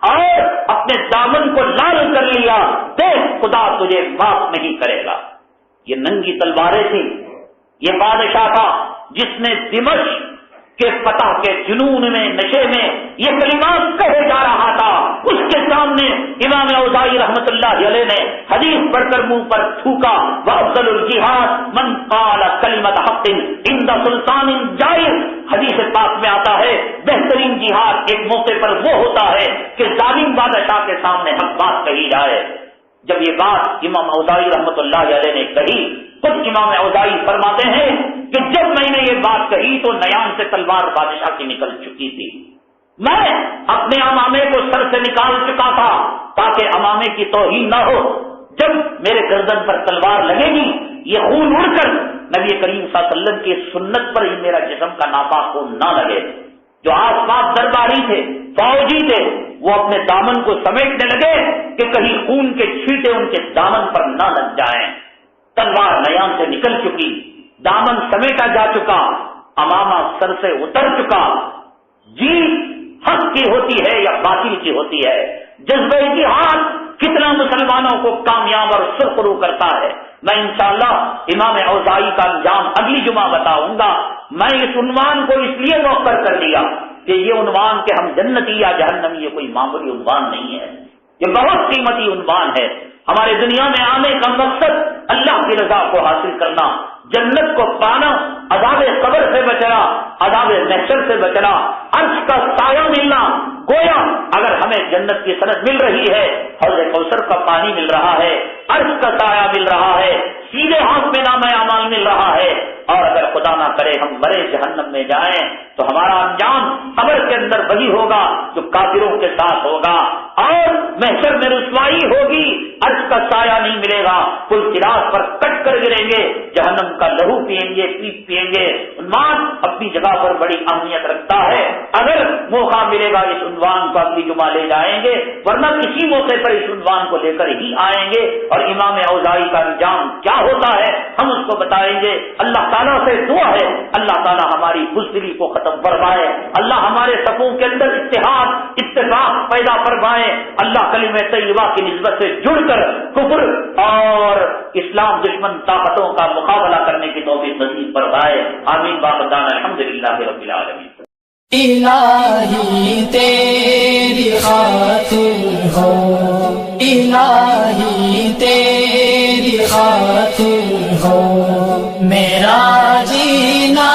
اور اپنے دامن کو لال کر لیا, دیکھ خدا تجھے معاف نہیں کرے گا. یہ ننگی تلواریں تھیں. یہ بادشاہ تھا جس نے دمشق کے فتح کے جنون میں, نشے میں یہ کلمات کہے جا رہا تھا. اس کے سامنے امام اوزاعی رحمت اللہ علیہ نے حدیث پڑھ کر منہ پر تھوکا وافضل الجہاد من قال کلمۃ حق عند سلطان جائر. حدیث پاک میں آتا ہے بہترین جہاد ایک موقع پر وہ ہوتا ہے کہ ظالم بادشاہ کے سامنے حق بات کہی جائے. جب یہ بات امام اوزاعی رحمت اللہ علیہ نے کہی خود امام اوزاعی فرماتے ہیں کہ جب میں نے یہ بات کہی تو نیام سے تلوار بادشاہ کی نکل چکی تھی. میں اپنے امامے کو سر سے نکال چکا تھا تاکہ امامے کی توہین نہ ہو. جب میرے گردن پر تلوار لگے گی یہ خون اڑ کر نبی کریم صلی اللہ علیہ وسلم کی سنت پر ہی میرا جسم کا ناپاک خون نہ لگے. جو آس پاس درباری تھے، فوجی تھے، وہ اپنے دامن کو سمیٹنے لگے کہ کہیں خون کے چھینٹے ان کے دامن پر نہ لگ جائیں. تلوار نیام سے نکل چکی، دامن سمیٹا جا چکا، امامہ سر سے اتر چکا. جیت حق کی ہوتی ہے یا باطل کی ہوتی ہے؟ جذبہ جہاد کتنا مسلمانوں کو کامیاب اور سرخرو کرتا ہے. میں انشاءاللہ امام اوزاعی کا انجام اگلی جمعہ بتاؤں گا. میں اس عنوان کو اس لیے مؤخر کر دیا کہ یہ عنوان کہ ہم جنتی یا جہنمی یہ کوئی معمولی عنوان نہیں ہے، یہ بہت قیمتی عنوان ہے. ہمارے دنیا میں آنے کا مقصد اللہ کی رضا کو حاصل کرنا، جنت کو پانا، عذاب قبر سے بچنا، عذاب محشر سے بچنا، عرش کا سایہ ملنا. گویا اگر ہمیں جنت کی سند مل رہی ہے، حوض کوثر کا پانی مل رہا ہے، عرش کا سایہ مل رہا ہے، سیدھے ہاتھ میں نامہ اعمال مل رہا ہے، اور اگر خدا نہ کرے ہم مرے جہنم میں جائیں تو ہمارا انجام قبر کے اندر وہی ہوگا جو کافروں کے ساتھ ہوگا، اور محشر میں رسوائی ہوگی، عرش کا سایہ نہیں ملے گا، پل صراط پر کٹ کر گریں گے، جہنم کا لہو پیئیں گے، پیپ پیئیں گے. عنوان اپنی جگہ پر بڑی اہمیت رکھتا ہے. اگر موقع ملے گا اس عنوان کو اگلی جمعہ لے جائیں گے، ورنہ کسی موقع پر اس عنوان کو لے کر ہی آئیں گے، اور امام اوزاعی کا انجام کیا ہوتا ہے ہم اس کو بتائیں گے. اللہ تعالیٰ سے دعا ہے اللہ تعالیٰ ہماری بزدلی کو ختم فرمائے، اللہ ہمارے صفوں کے اندر اتحاد اتفاق پیدا فرمائے، اللہ کلمہ طیبہ کی نسبت سے جڑ کر کفر اور اسلام دشمن طاقتوں کا مقابلہ کرنے کی توفیق نصیب فرمائے. آمین. باقدان الحمدللہ رب العالمین. الہی تیری خاطر ہو، الہی تیری خاطر ہو، میرا جینا